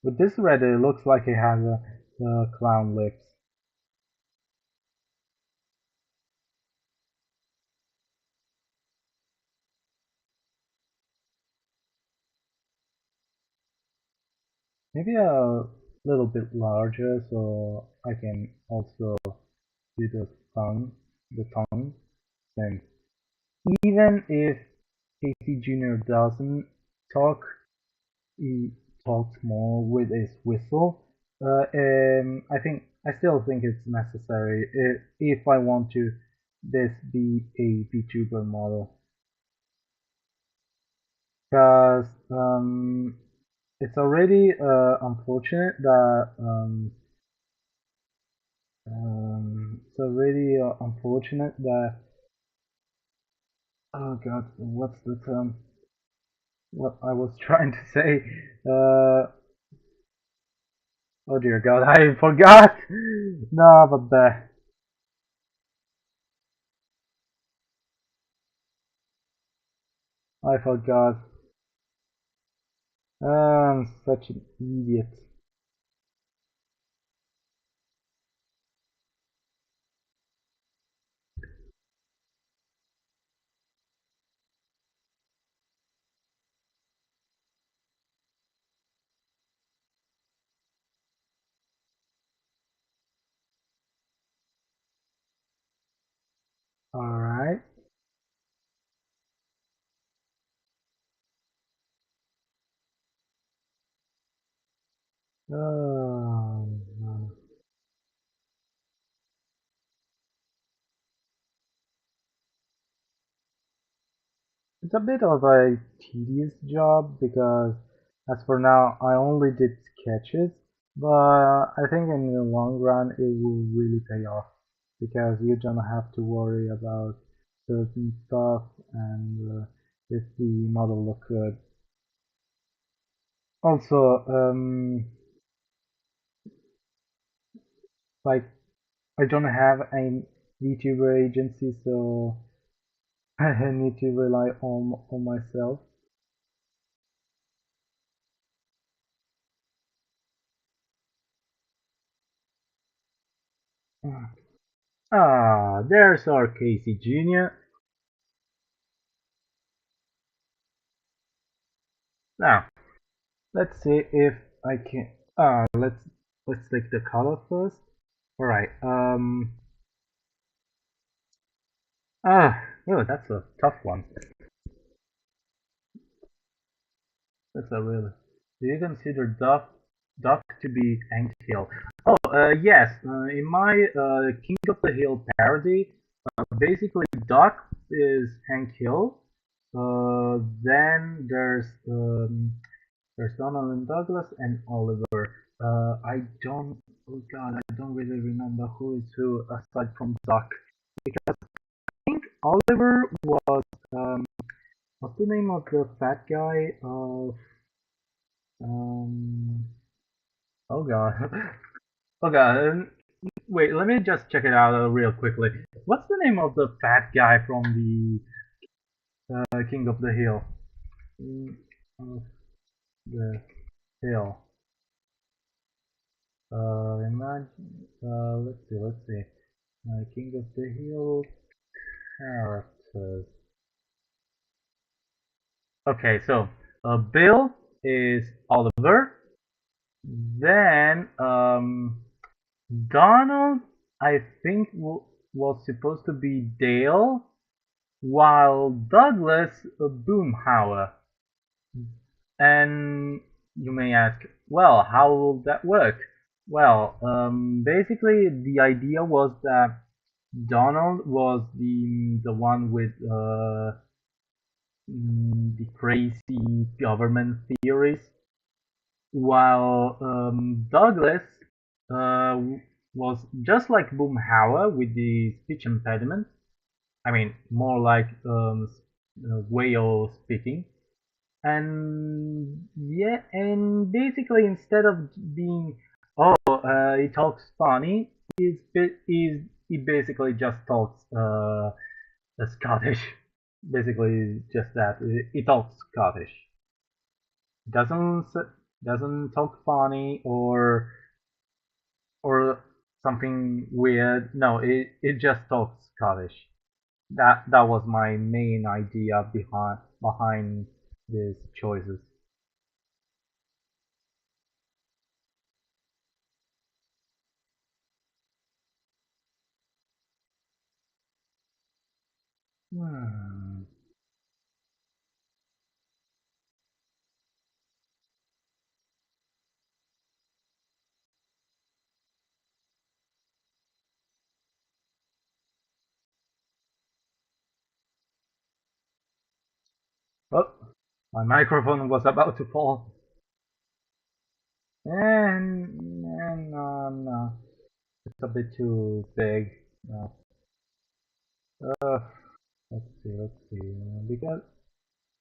With this red, it looks like it has a clown lips. Maybe a little bit larger so I can also do the tongue, since even if Casey Jr. doesn't talk, he talks more with his whistle. I still think it's necessary if I want to this be a VTuber model, because it's already unfortunate that oh god, what's the term? What I was trying to say. Oh dear god, I forgot. No, but I forgot. I'm such an idiot. Alright. No. It's a bit of a tedious job because, as for now, I only did sketches, but I think in the long run it will really pay off because you don't have to worry about certain stuff and if the model look good. Also, like I don't have a VTuber agency, so I need to rely on myself. Ah, there's our Casey Jr. Now, let's see if I can. Let's take the color first. All right. Oh, that's a tough one. That's a really. Do you consider Duck to be Hank Hill? Oh, yes. In my King of the Hill parody, basically Duck is Hank Hill. Then there's Donald and Douglas and Oliver. I don't. Oh God, I don't really remember who is who aside from Duck. Because I think Oliver was what's the name of the fat guy of um oh God. Oh God. Wait, let me just check it out real quickly. What's the name of the fat guy from the King of the Hill? King of the Hill. Imagine. Let's see. King of the Hill characters. Okay, so Bill is Oliver. Then Donald, I think, was supposed to be Dale, while Douglas Boomhauer. And you may ask, well, how will that work? Well, basically, the idea was that Donald was the one with the crazy government theories, while Douglas uh, was just like Boomhauer with the speech impediment. I mean, more like whale speaking. And yeah, and basically instead of being he talks funny, he basically just talks Scottish. Basically, just that he talks Scottish. Doesn't doesn't talk funny or something weird. No, it just talks Scottish. That was my main idea behind these choices. Hmm. Oh, my microphone was about to fall. And no, no, it's a bit too big. No. Uh, let's see, because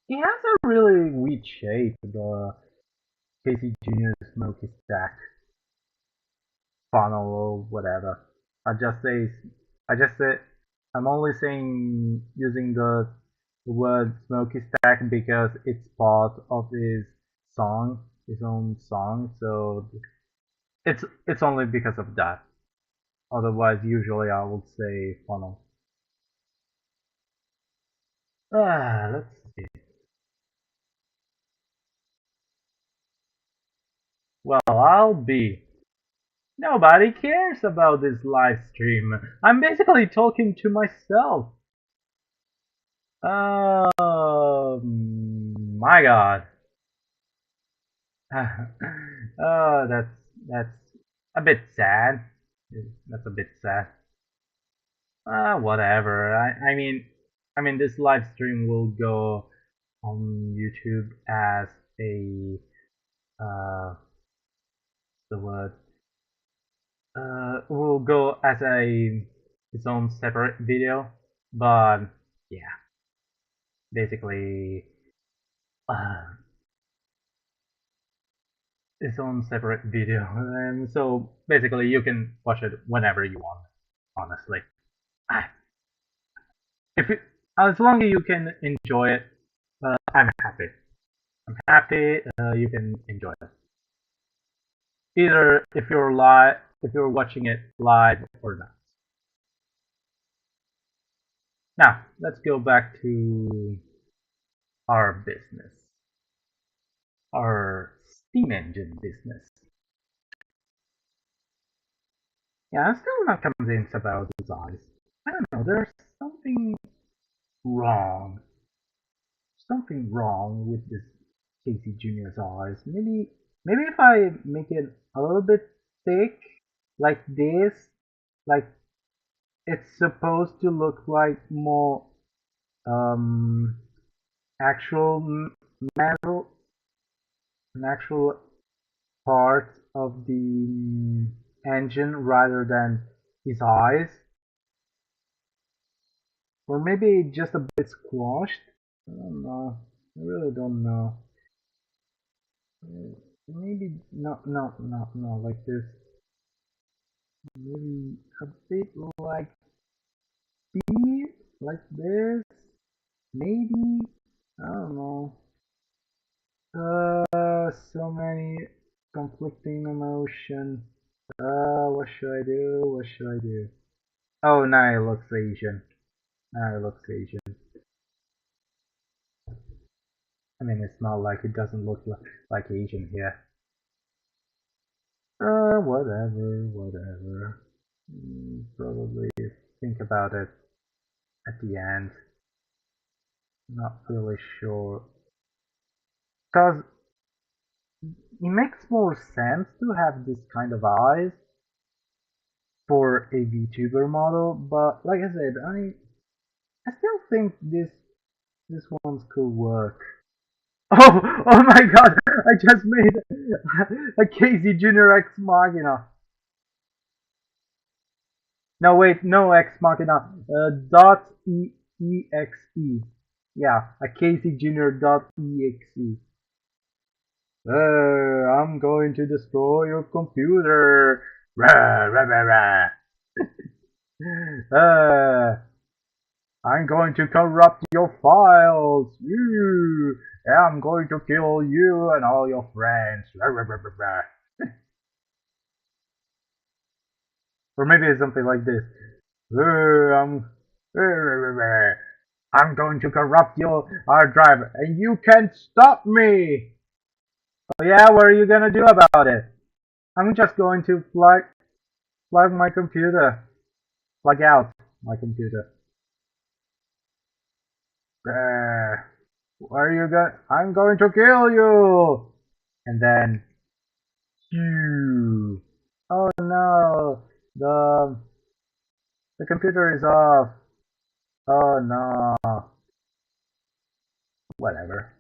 he has a really weird shape, the Casey Jr. Smoky Stack funnel or whatever. I just say, I just say, I'm only saying using the word Smoky Stack because it's part of his own song. So it's only because of that. Otherwise, usually I would say funnel. Let's see. Well, I'll be. Nobody cares about this live stream. I'm basically talking to myself. My God. Oh, that's a bit sad. That's a bit sad. Whatever. I mean, this live stream will go on YouTube as a the word will go as its own separate video, but yeah, basically uh, its own separate video, and so basically you can watch it whenever you want. Honestly, if it, as long as you can enjoy it, I'm happy. I'm happy you can enjoy it. Either if you're watching it live or not. Now let's go back to our business, our steam engine business. Yeah, I'm still not convinced about his eyes. I don't know, there's wrong, something wrong with this Casey Jr.'s eyes. Maybe if I make it a little bit thick, like this, like it's supposed to look like more um actual metal, an actual part of the engine rather than his eyes, or maybe just a bit squashed. I don't know. I really don't know. Maybe not like this. Maybe a bit like speed, like this. Maybe I don't know. So many conflicting emotion. What should I do? What should I do? Oh, now it looks Asian. Now it looks Asian. I mean, it's not like it doesn't look like Asian here. Whatever. Probably think about it at the end. Not really sure. Because it makes more sense to have this kind of eyes for a VTuber model, but like I said, I still think this one's could work. Oh, oh my God! I just made a Casey Junior X Machina. No, wait, no X Machina. Dot exe. Yeah, a Casey Junior dot exe. I'm going to destroy your computer. Rah, rah, rah, rah. I'm going to corrupt your files. I'm going to kill you and all your friends. Or maybe it's something like this. I'm going to corrupt your hard drive and you can't stop me. Oh yeah, what are you gonna do about it? I'm just going to plug my computer. Plug out my computer. What are you going? I'm going to kill you. And then, phew. Oh no, the the computer is off. Oh no, whatever.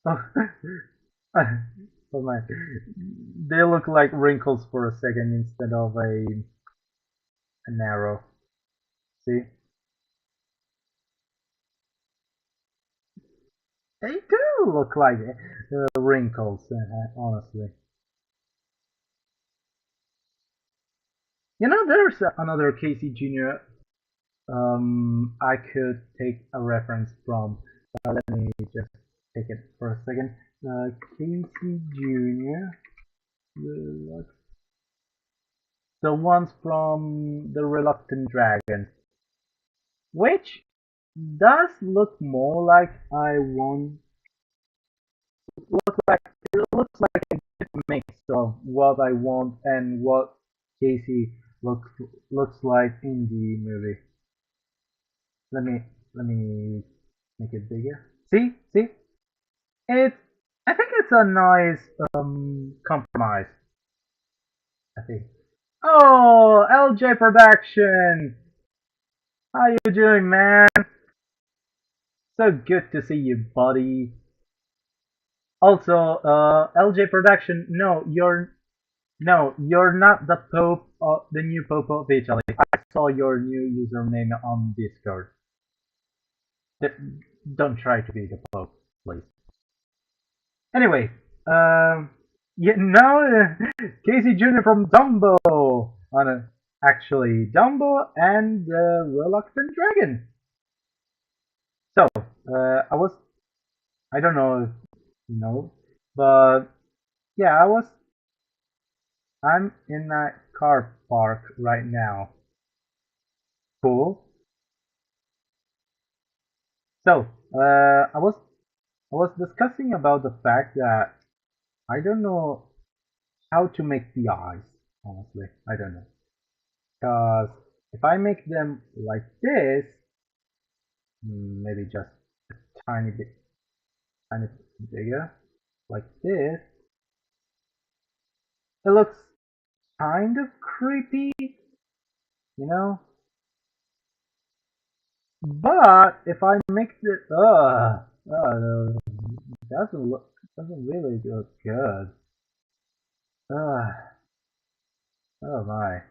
Oh, oh my, they look like wrinkles for a second instead of an arrow. See, they do look like wrinkles. Honestly, there's another Casey Jr. I could take a reference from. Let me just take it for a second. Casey Jr. The ones from the Reluctant Dragon, which does look more like I want. Look like it looks like a good mix of what I want and what Casey looks like in the movie. Let me let me make it bigger. See, it's I think it's a nice compromise. I think. Oh, LJ Production, how you doing, man? So good to see you, buddy. Also, LJ Production, you're not the Pope, the new Pope of Italy. I saw your new username on Discord. Don't try to be the Pope, please. Anyway, um, Casey Jr. from Dumbo, actually Dumbo and the Reluctant Dragon. So, I don't know if you know, but yeah, I'm in a car park right now. Cool. So, I was discussing about the fact that I don't know how to make the eyes. Honestly, I don't know. Because if I make them like this, maybe just a tiny bit bigger, like this, it looks kind of creepy, you know. But if I make it, doesn't really look good. Uh, oh my.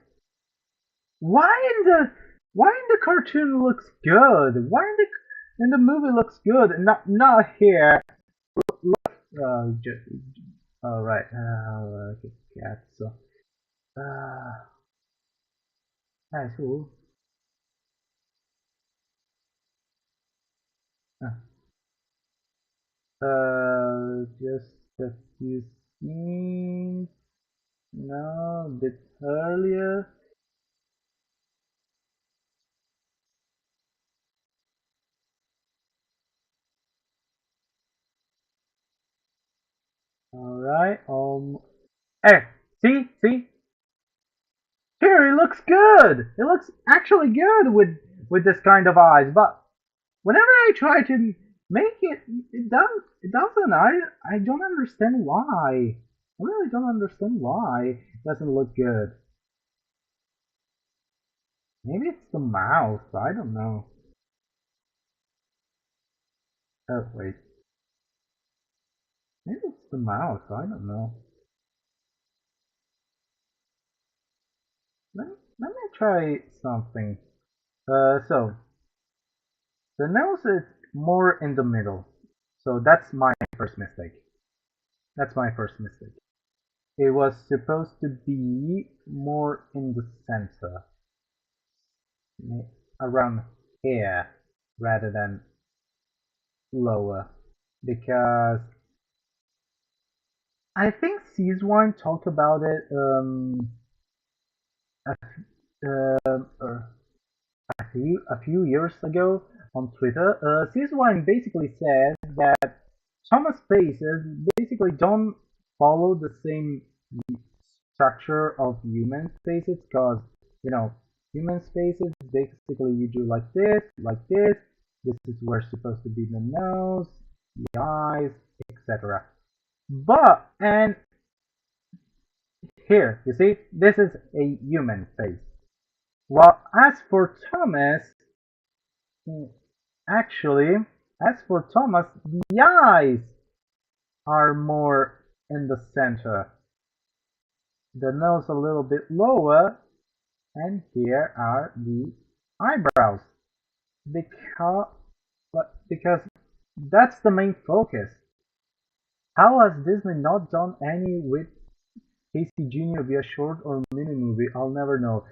Why in the why in the cartoon looks good? Why in the movie looks good and not here? Just, all right. Like a cat. So, nice. Ooh. Just a few scenes. No, a bit earlier. All right. Hey, see. Here, it looks good. It looks actually good with this kind of eyes. But whenever I try to make it, it doesn't. I don't understand why. I really don't understand why it doesn't look good. Maybe it's the mouth. I don't know. Oh wait, maybe it's the mouth. I don't know. Let me try something. So the nose is more in the middle. So that's my first mistake. That's my first mistake. It was supposed to be more in the center, around here, rather than lower because I think Caesar talked about it a, a few years ago on Twitter. Caesar basically says that Thomas spaces basically don't follow the same structure of human spaces because you know human spaces basically you do like this, like this. This is where it's supposed to be the nose, the eyes, etc. But and here you see this is a human face. Well, as for Thomas, actually, as for Thomas, the eyes are more in the center, the nose a little bit lower, and here are the eyebrows. Because, because that's the main focus. How has Disney not done any with Casey Jr. via short or mini movie? I'll never know.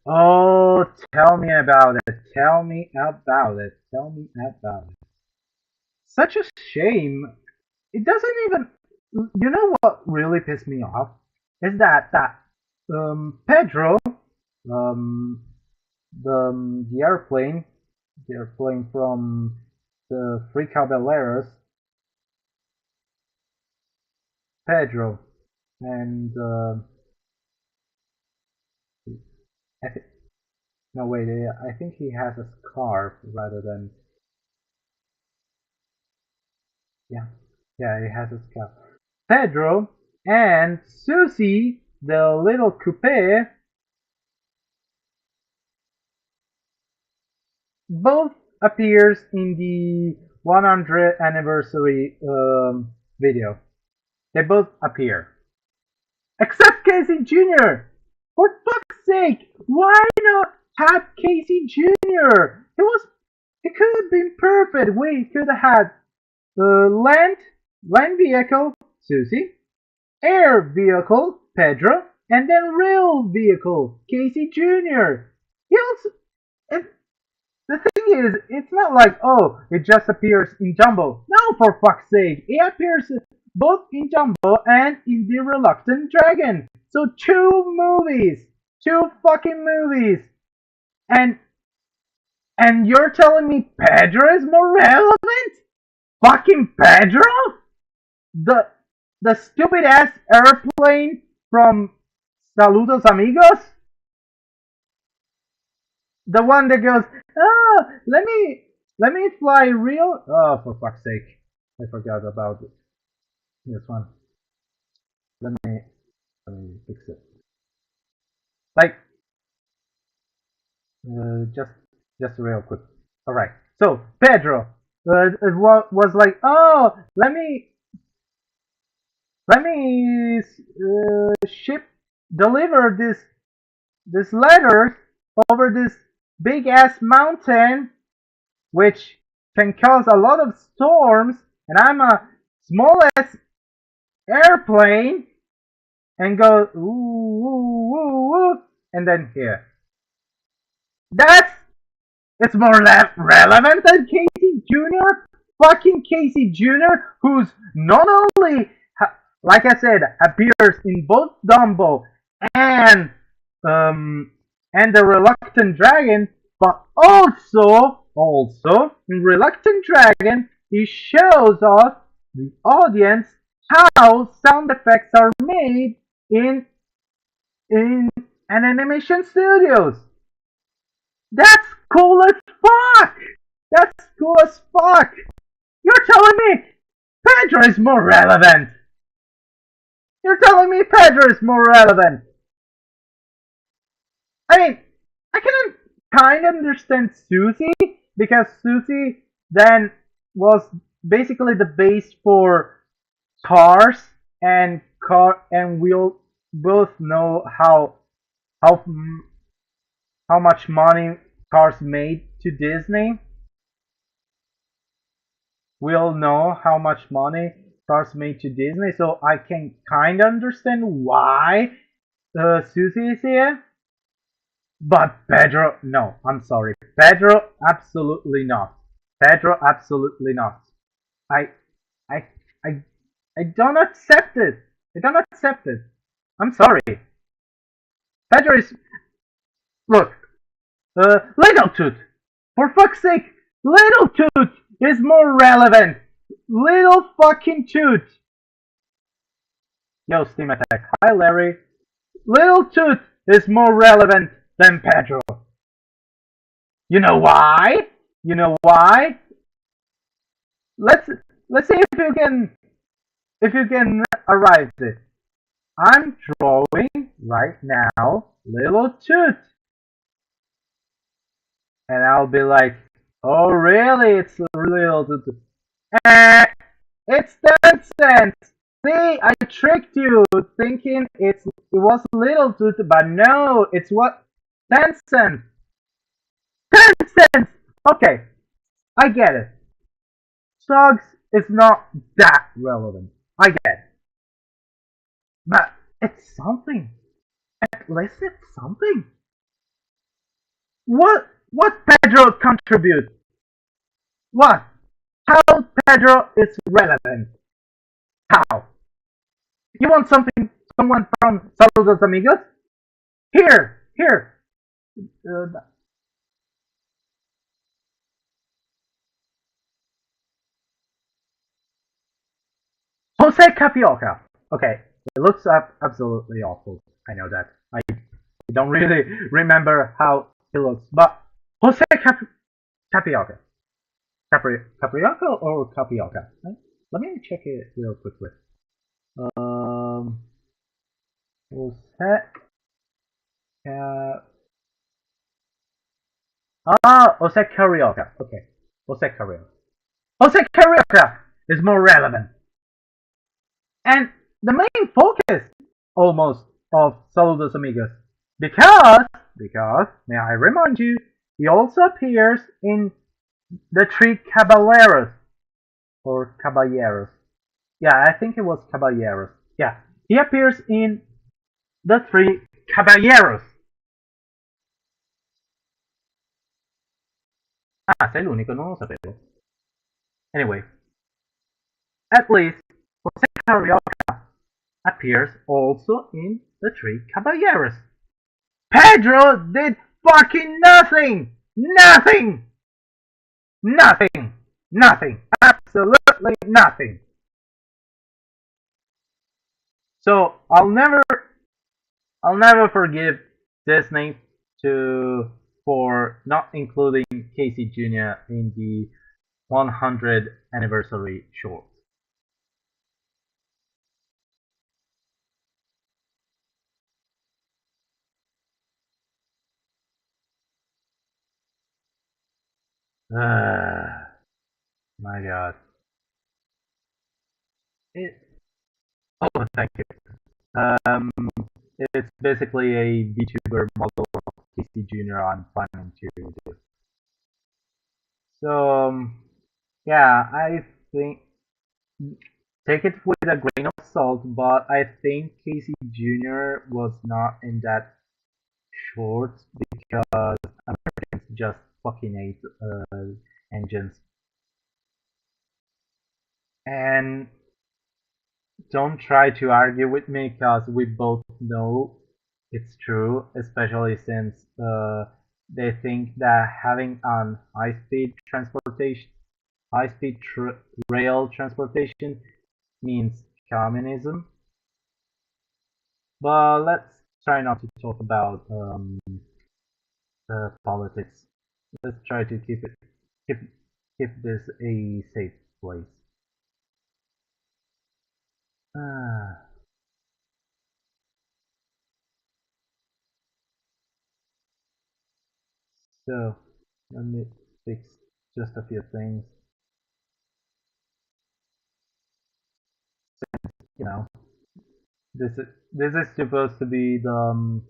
Oh, tell me about it. Tell me about it. Tell me about it. Such a shame. It doesn't even. You know what really pissed me off is that Pedro, um, the airplane from the Three Caballeros, Pedro, and I th- no wait, I think he has a scarf rather than yeah, yeah, he has a scarf. Pedro and Susie, the little coupe, both appears in the 100th anniversary video. They both appear. Except Casey Jr. For fuck's sake, why not have Casey Jr.? It could have been perfect. We could have had land vehicle Susie, air vehicle Pedro, and then rail vehicle Casey Jr. He also, it, the thing is, it's not like, oh, it just appears in Jumbo. No, for fuck's sake. It appears both in Jumbo and in The Reluctant Dragon. So two movies. Two fucking movies. And and you're telling me Pedro is more relevant? Fucking Pedro? The the stupid ass airplane from Saludos Amigos? The one that goes, oh, let me fly real. Oh, for fuck's sake, I forgot about this one. Let me fix it. Like, just real quick. All right. So Pedro it was like, oh, let me ship deliver this letter over this big ass mountain which can cause a lot of storms, and I'm a small ass airplane, and go ooh, ooh, ooh, ooh, and then here. That's it's more relevant than Casey Jr. Fucking Casey Jr., who's not only, like I said, appears in both Dumbo and um and the Reluctant Dragon, but also in Reluctant Dragon, he shows us the audience how sound effects are made in an animation studios. That's cool as fuck. That's cool as fuck. You're telling me Pedro is more relevant. You're telling me Pedro is more relevant. I mean, I can kind of understand Susie because Susie then was basically the base for cars and we'll both know how how much money cars made to Disney. We all know how much money cars made to Disney, so I can kind of understand why Susie is here. But Pedro, no, I'm sorry. Pedro, absolutely not. Pedro, absolutely not. I I I I don't accept it. I don't accept it. I'm sorry. Pedro is look. Little Tooth. For fuck's sake, Little Tooth is more relevant. Little fucking Tooth. Yo, Steam Attack. Hi, Larry. Little Tooth is more relevant than Pedro. You know why? You know why? Let's let's see if you can arrive at it. I'm drawing right now Little Tooth, and I'll be like, oh really? It's Little Tooth. Eh, it's 10 cents. See, I tricked you thinking it was Little Tooth, but no, it's what 10 cents. 10 cents. Okay, I get it. Suggs is not that relevant. I get it. But it's something. At least it's something. What Pedro contribute? What? How Pedro is relevant? How? You want someone from Saludos Amigos? Here. Uh, Jose Capioca. Okay, it looks absolutely awful. I know that. I don't really remember how he looks, but Jose Capioca. Caprioca or Capioca? Let me check it real quickly. Um, Jose Ca- Jose Carioca. Okay, Jose Carioca. Jose Carioca is more relevant. And the main focus almost of Saludos Amigos. Because, may I remind you, he also appears in the Three Caballeros or Caballeros. Yeah, I think it was Caballeros. Yeah, he appears in the Three Caballeros. Ah, sei l'unico, non lo sapevo. Anyway, at least Jose Carioca appears also in the Three Caballeros. Pedro did fucking nothing! Nothing! Nothing! Nothing! Absolutely nothing! So I'll never forgive Disney to for not including Casey Jr. in the 100th anniversary short. My God. It, oh, thank you. Um, it's basically a VTuber model of Casey Jr. I'm planning to do. So yeah, I think take it with a grain of salt, but I think Casey Jr. was not in that short because Americans just fucking hate engines. And don't try to argue with me because we both know it's true, especially since they think that having an high speed rail transportation means communism. But let's try not to talk about politics. Let's try to keep keep this a safe place. Ah, so let me fix just a few things. You know, this is supposed to be the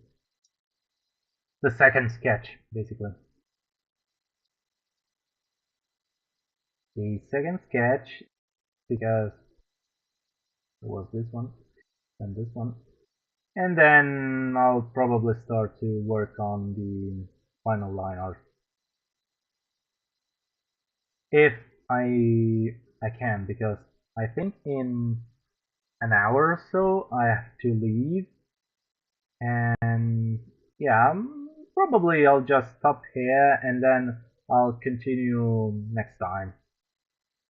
second sketch, basically. The second sketch because it was this one and this one, and then I'll probably start to work on the final line art if I I can because I think in an hour or so I have to leave, and yeah, probably I'll just stop here and then I'll continue next time.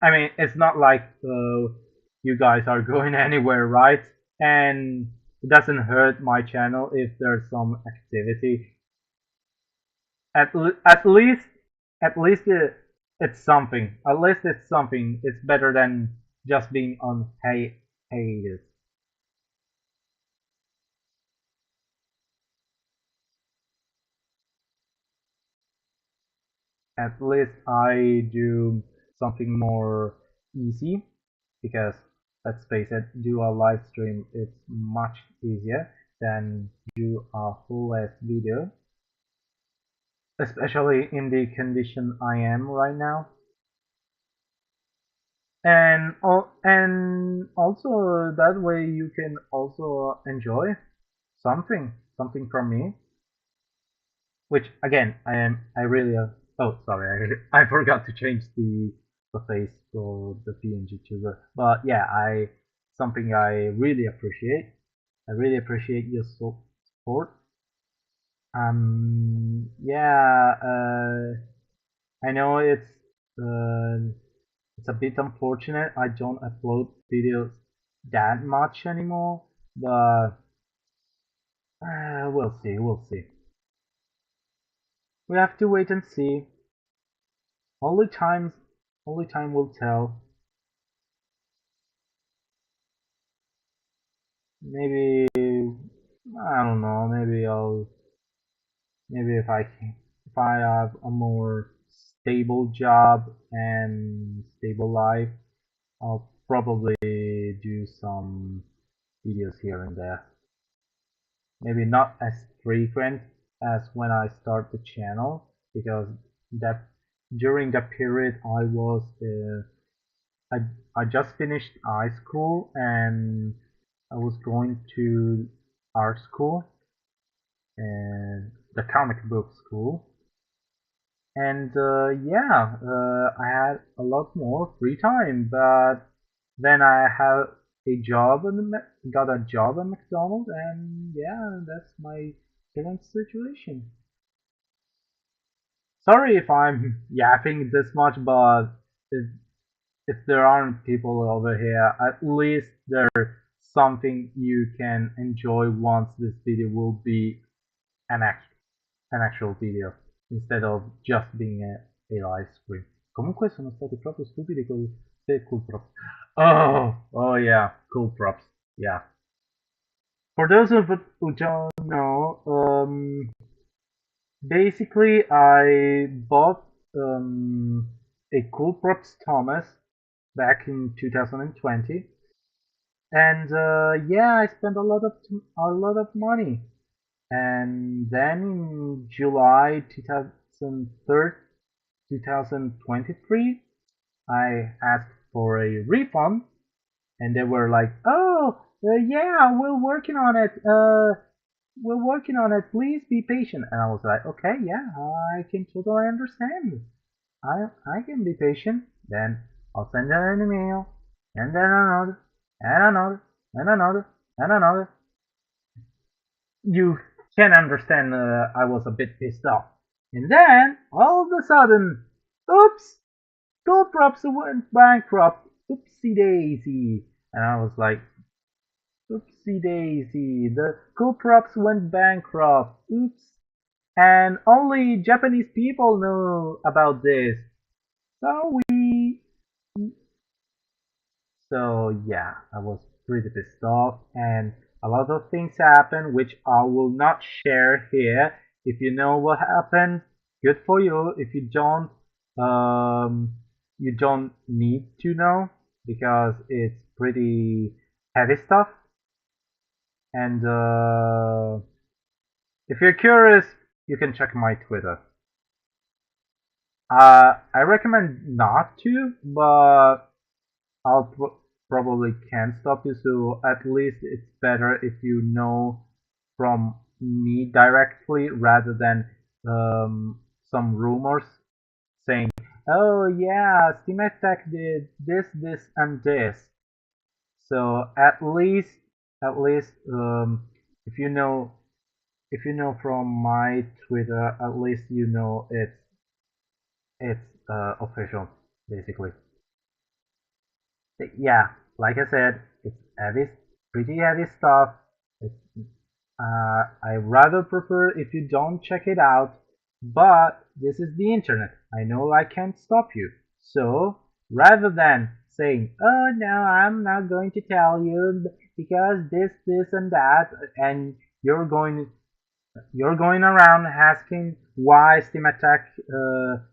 I mean, it's not like you guys are going anywhere, right? And it doesn't hurt my channel if there's some activity. At least at least it's something. At least it's something. It's better than just being on hiatus. At least I do something more easy because let's face it, do a live stream is much easier than do a full length video, especially in the condition I am right now. And also that way you can also enjoy something from me, which again I really oh sorry I forgot to change the face for the PNG tuber, but yeah, I something I really appreciate. I really appreciate your support. Yeah, I know it's a bit unfortunate I don't upload videos that much anymore, but we'll see, we'll see. We have to wait and see. Only time, only time will tell. Maybe I don't know. Maybe if I have a more stable job and stable life, I'll probably do some videos here and there. Maybe not as frequent as when I start the channel because that during that period I just finished high school and I was going to art school and the comic book school, and yeah, I had a lot more free time. But then I have a job and got a job at McDonald's, and yeah, that's my current situation. Sorry if I'm yapping this much, but if, if there aren't people over here, at least there's something you can enjoy once this video will be an act an actual video instead of just being a live stream. Comunque sono stati proprio stupidi con le cool props. Oh yeah, cool props. Yeah. For those who don't know, basically I bought a cool props Thomas back in 2020, and yeah, I spent a lot of money. And then in July 2023, I asked for a refund, and they were like, "Oh, yeah, we're working on it. We're working on it. Please be patient." And I was like, "Okay, yeah, I can totally understand. I can be patient." Then I'll send an email, and then another, and another, and another, and another. You can understand I was a bit pissed off. And then, all of a sudden, oops, Gold Props went bankrupt. Oopsie daisy. And I was like, oopsie daisy. The Gold Props went bankrupt. Oops. And only Japanese people know about this. So So yeah, I was pretty pissed off, and a lot of things happened which I will not share here. If you know what happened, good for you. If you don't need to know because it's pretty heavy stuff. And if you're curious, you can check my Twitter. I recommend not to, but I'll probably can stop you. So at least it's better if you know from me directly rather than some rumors saying, oh yeah, Steam Attack did this, and this. So at least, if you know from my Twitter, at least you know it's official, basically. Yeah, like I said, it's heavy, pretty heavy stuff. It's, I rather prefer if you don't check it out, but this is the internet. I know I can't stop you. So rather than saying, "Oh no, I'm not going to tell you because this, and that," and you're going around asking why Steam Attack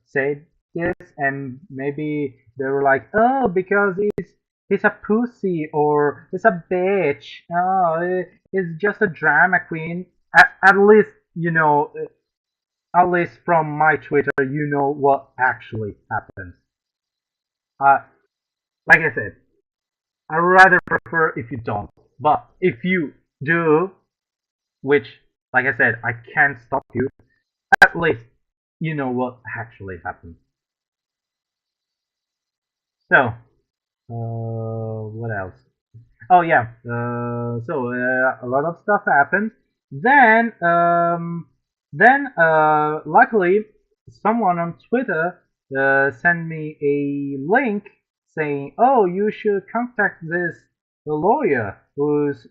said this, and maybe they were like, oh, because he's a pussy or he's a bitch. Oh, it's just a drama queen. At least you know, at least from my Twitter, you know what actually happens. Uh, like I said, I rather prefer if you don't, but if you do, which, like I said, I can't stop you. At least you know what actually happened. So, what else? Oh yeah. A lot of stuff happened. Then, luckily, someone on Twitter sent me a link saying, "Oh, you should contact this lawyer who's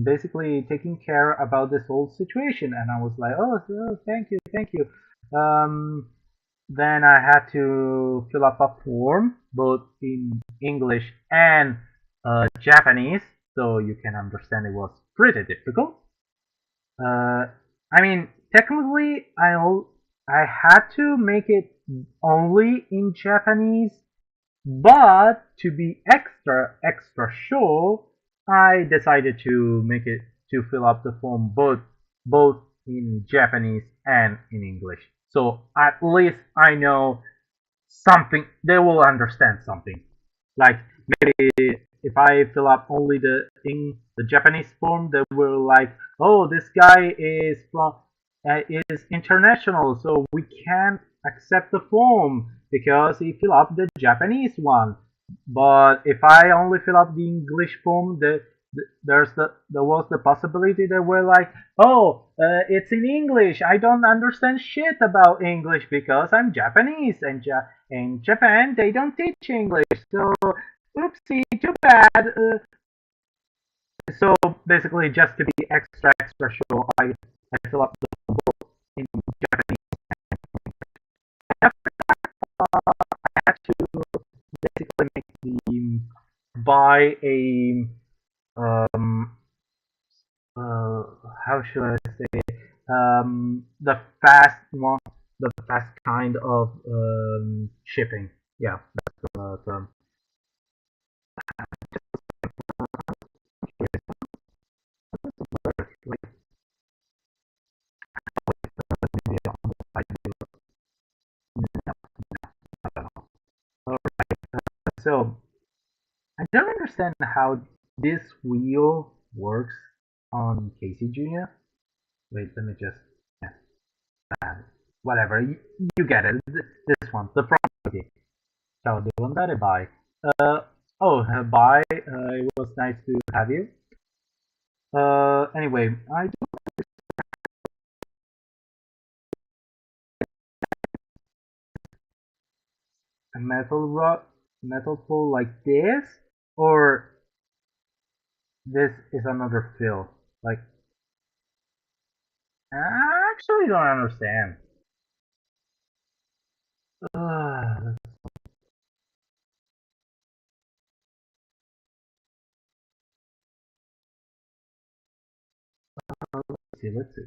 basically taking care about this whole situation." And I was like, "Oh, thank you, thank you." Um, then I had to fill up a form both in English and Japanese, so you can understand it was pretty difficult. Uh, I mean, technically, I had to make it only in Japanese, but to be extra sure, I decided to make it to fill up the form both in Japanese and in English. So at least I know something, they will understand something. Like maybe if I fill up only the Japanese form, they will like, oh, this guy is international, so we can't accept the form because he fill up the Japanese one. But if I only fill up the English form, there was the possibility that we're like, oh, it's in English. I don't understand shit about English because I'm Japanese, and in Japan they don't teach English. So, oopsie, too bad. So basically, just to be extra sure, I fill up the in Japanese. I had to basically make the buy a um uh how should I say, the fast one, the fast kind of shipping. Yeah, that's the term. Like, so I don't understand how this wheel works on Casey Jr. Wait, let me just, yeah, whatever. You get it. This one, the front. Okay. Ciao, devo andare. Bye. Uh, bye. It was nice to have you. Anyway, I do a metal pole like this, or this is another fill. Like, I actually don't understand. Let's see. Let's see.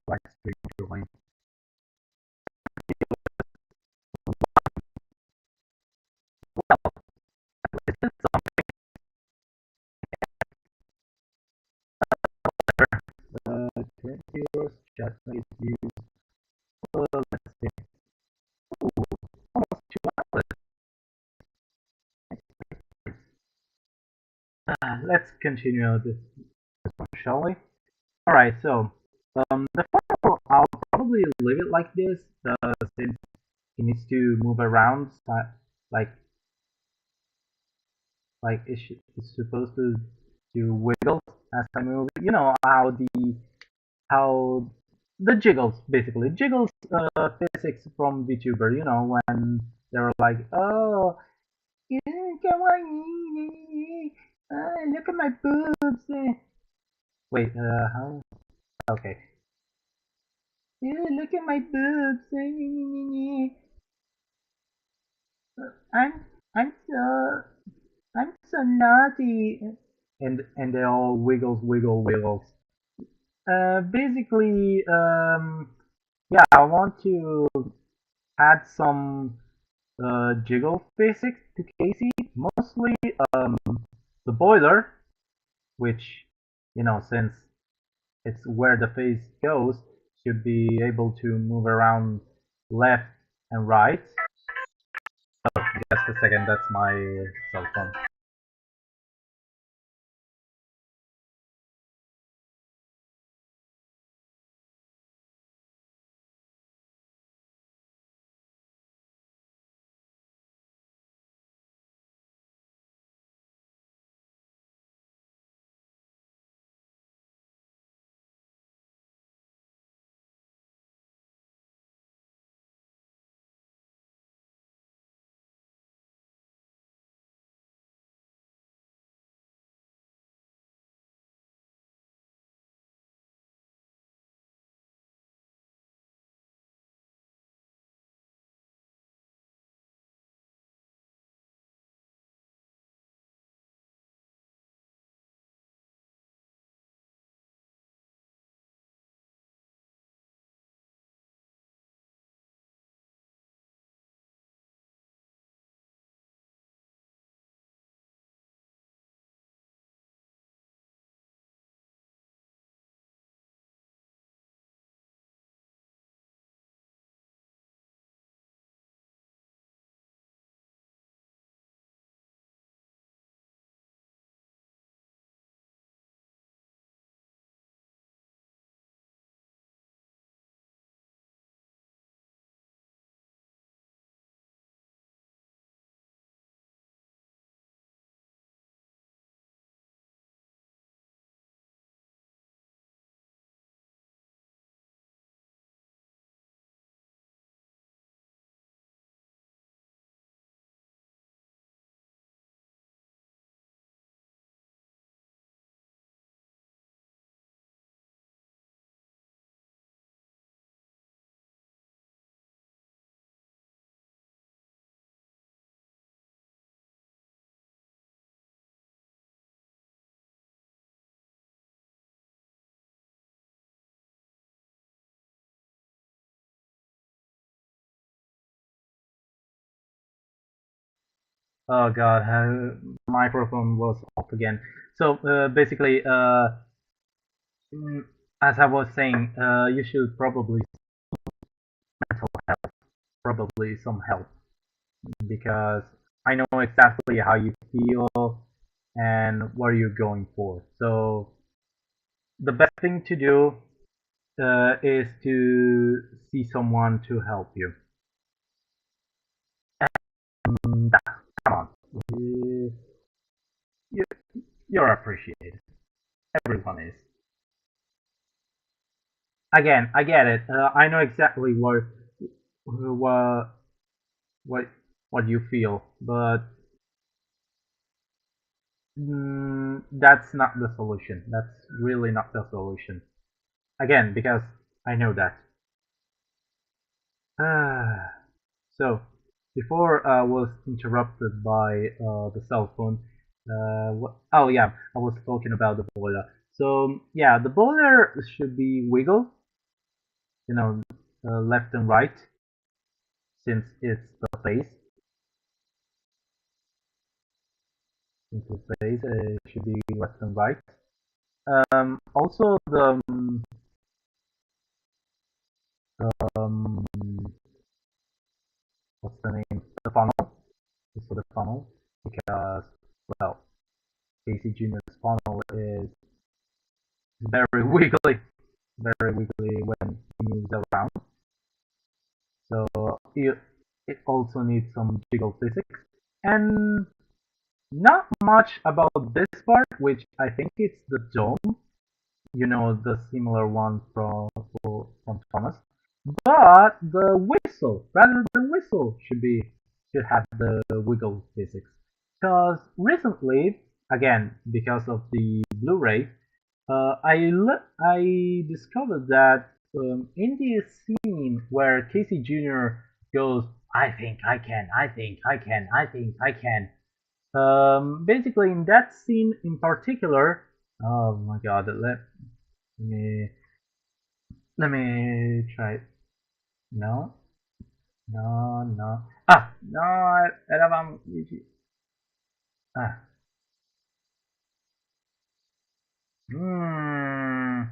Like, stream join. Current viewers, chat with you. let's continue this one, shall we? All right, so the funnel, I'll probably leave it like this, since it needs to move around, like it's supposed to wiggle as I move. You know how the jiggles, basically jiggles, physics from VTuber. You know, when they were like, oh, kawaii, look at my boobs. Wait, how? Okay. Look at my boobs. I'm I'm so I'm so naughty. And they all wiggles. Basically, yeah, I want to add some jiggle physics to Casey. Mostly the boiler, which, since it's where the face goes, should be able to move around left and right. Just a second, that's my cell phone. Oh God, microphone was off again. So basically, mm, as I was saying, you should probably probably some help, because I know exactly how you feel and what you're going for. So the best thing to do is to see someone to help you. And come on, you, you're appreciated. Everyone is. Again, I get it. I know exactly what what what you feel, but that's not the solution. That's really not the solution. Again, because I know that. So before I was interrupted by the cell phone. Oh yeah, I was talking about the boiler. So yeah, the boiler should be wiggle, you know, left and right, since it's the face. Since the face, it should be left and right. Also um, what's the name? The funnel. So the funnel, because well, Casey Jr.'s funnel is very wiggly, very wiggly when he moves around. So it also needs some jiggle physics. And not much about this part, which I think it's the dome, the similar one from Thomas. But the whistle, rather the whistle should have the wiggle physics. Because recently, again, because of the Blu-ray, I discovered that in the scene where Casey Jr. goes, I think I can, I think I can, I think I can. Basically, in that scene in particular, oh my god, me let me try. No, no, no. Ah, no, eravamo. Ah. Hmm.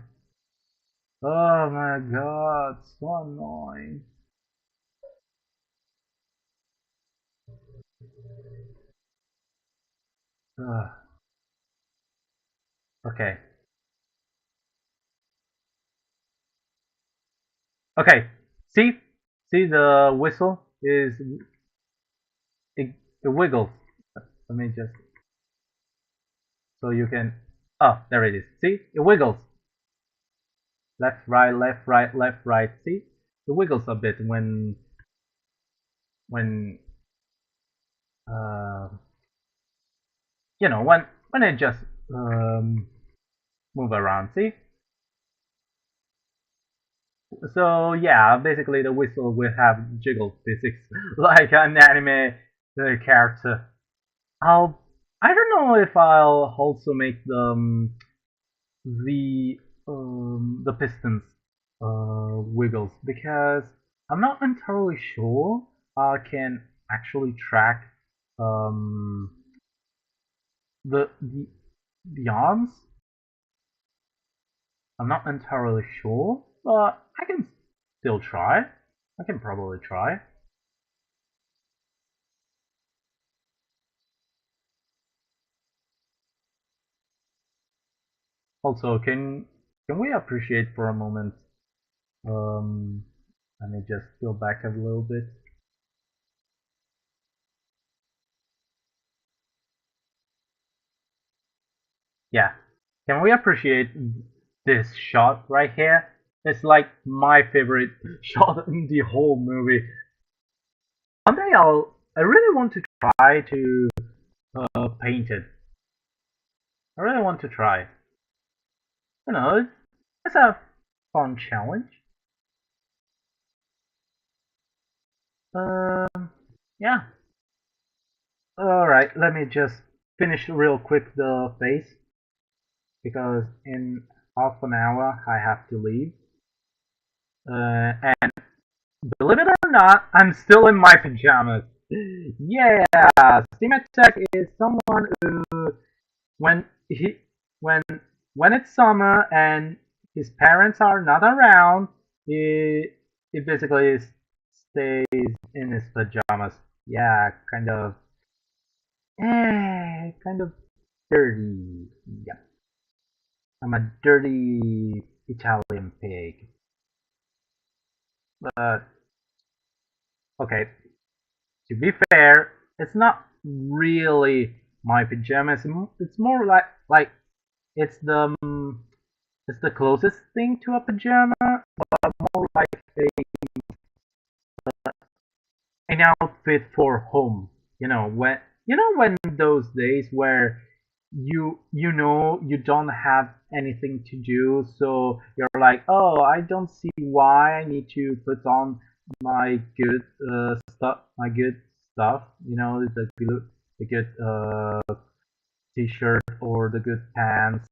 Oh my god, so annoying. Ugh. Okay. Okay. See? See the whistle is it wiggles. Let me just so you can oh there it is. See? It wiggles. Left, right, left, right, left, right. See? It wiggles a bit when uh when it just move around. See? So yeah, basically the whistle will have jiggle physics like an anime character. I'll I don't know if I'll also make the pistons wiggles because I'm not entirely sure I can actually track um the the, the arms. I'm not entirely sure, but I can still try. I can probably try. Also, can we appreciate for a moment? Um, Let me just go back a little bit. Yeah, can we appreciate this shot right here? It's like my favorite shot in the whole movie. One day I really want to try to paint it. I really want to try. It's a fun challenge. Um, yeah. All right, let me just finish real quick the face because in half an hour I have to leave. And believe it or not, I'm still in my pajamas. Yeah, Steamatech is someone who, when he, when when it's summer and his parents are not around, he basically stays in his pajamas. Yeah, kind of dirty. Yeah, I'm a dirty Italian pig. But okay, to be fair, it's not really my pajamas. It's more like it's it's the closest thing to a pajama, but more like an outfit for home. When those days where you don't have anything to do, so you're like, oh, I don't see why I need to put on my good stuff, the good t-shirt or the good pants,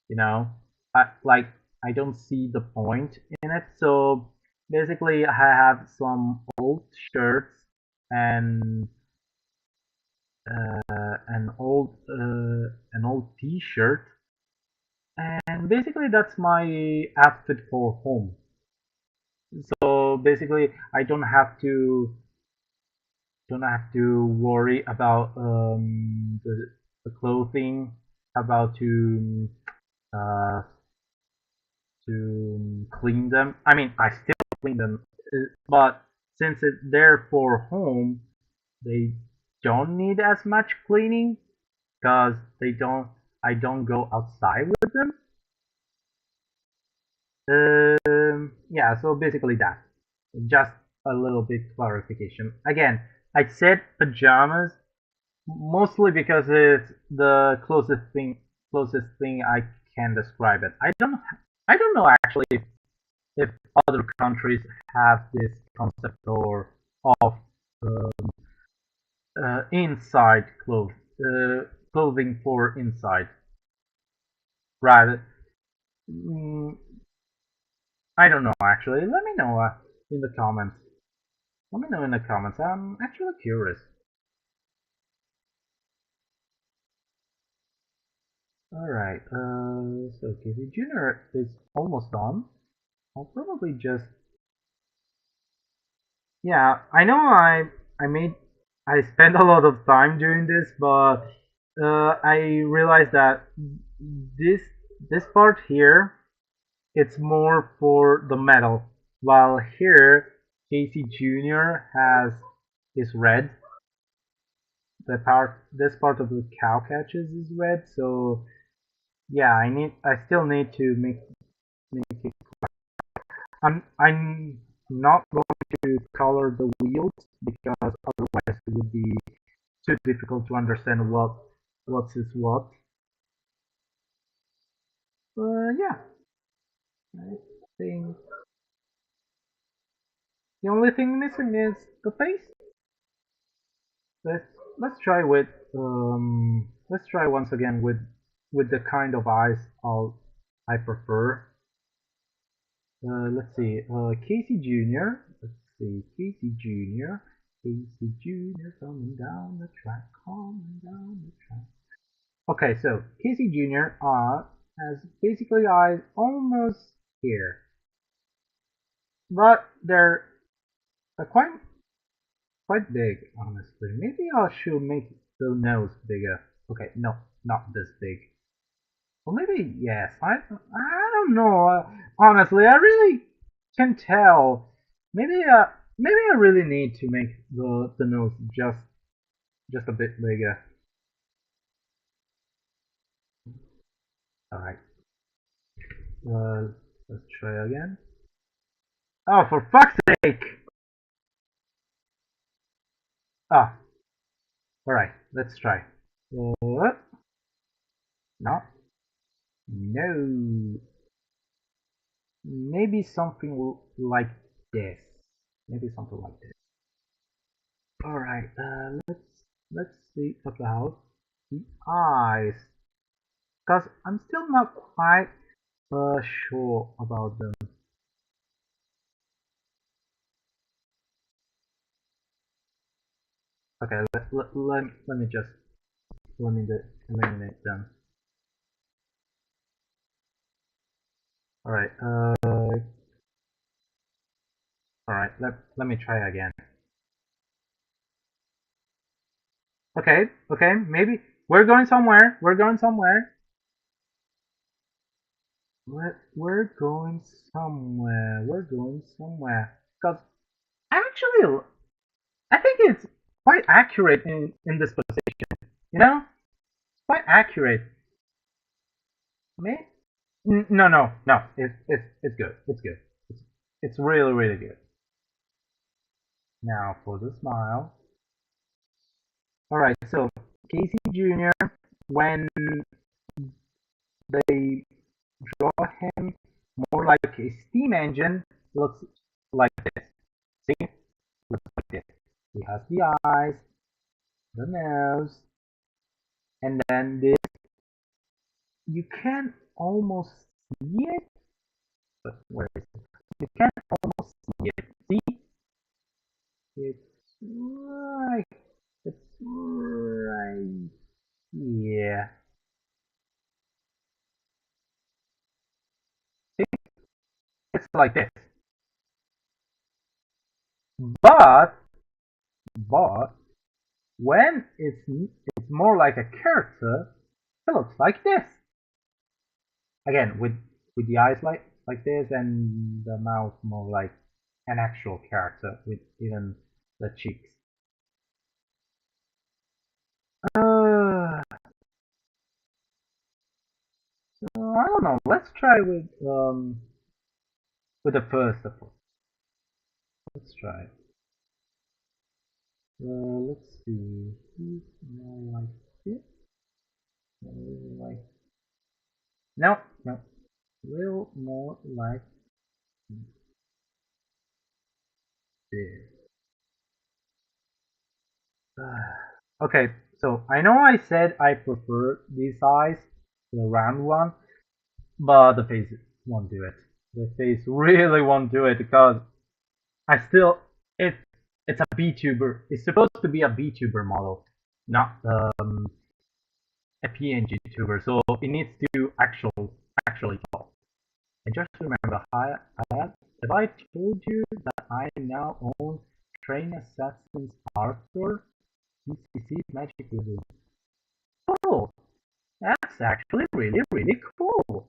you know. I don't see the point in it. So basically I have some old shirts and an old t-shirt, and basically that's my outfit for home. So basically I don't have to worry about the clothing about uh, to clean them. I mean, I still clean them, but since they're for home, they don't need as much cleaning because they don't. I don't go outside with them. Yeah, so basically that. Just a little bit clarification. Again, I said pajamas mostly because it's the closest thing I can describe it. I don't know actually if other countries have this concept or of uh, inside clothing for inside. Right. Mm, I don't know actually. Let me know in the comments. Let me know in the comments. I'm actually curious. Alright, so Casey Jr. is almost done. I'll probably just... Yeah, I know I spent a lot of time doing this, but I realized that this this part here, it's more for the metal, while here Casey Jr. has is red. This part of the cow catches is red, so yeah, I still need to make it. I'm not going to color the wheels because otherwise it would be too difficult to understand what is what. Yeah, I think the only thing missing is the face. Let's let's try with let's try once again with the kind of eyes I prefer. Let's see, Casey Jr. Let's see, Casey Jr. Casey Jr. coming down the track, coming down the track. Okay, so Casey Jr. Has basically eyes almost here, but they're quite big, honestly. Maybe I should make the nose bigger. Okay, no, not this big. Well, maybe yes. I don't know. Honestly, I really can tell. Maybe I really need to make the nose just a bit bigger. All right. Let's try again. Oh, for fuck's sake! Ah, all right. Let's try. What? No, no. Maybe something like this. Maybe something like this. All right. Let's see about the eyes. Because I'm still not quite sure about them. Okay, let me just eliminate them. Alright, alright, let me try again. Okay, okay, maybe we're going somewhere. We're going somewhere. We're going somewhere. We're going somewhere. Because actually, I think it's quite accurate in this position. You know, quite accurate. May no, no, no. It's good. It's good. It's really really good. Now for the smile. All right. So Casey Jr. when they draw him more like a steam engine, looks like this. See, looks like this. He has the eyes, the nose, and then this. You can almost see it, but where is it? You can almost see it. See, it's right. It's right here. See, it's like this. But but when it's more like a character, It looks like this. Again, with the eyes like this and the mouth more like an actual character with even the cheeks. Uh, so I don't know. Let's try with the first of all. Let's try. Let's see. Who's more like this? Like no, no. Little more like this. Okay, so I know I said I prefer this size to the round one, but the face won't do it. The face really won't do it because I still it's it's a VTuber. It's supposed to be a VTuber model, not a PNG tuber. So it needs to actually talk. And just remember, have I told you that I now own Train Assassin's Arthur PCC Magic Wizard? Oh, that's actually really cool.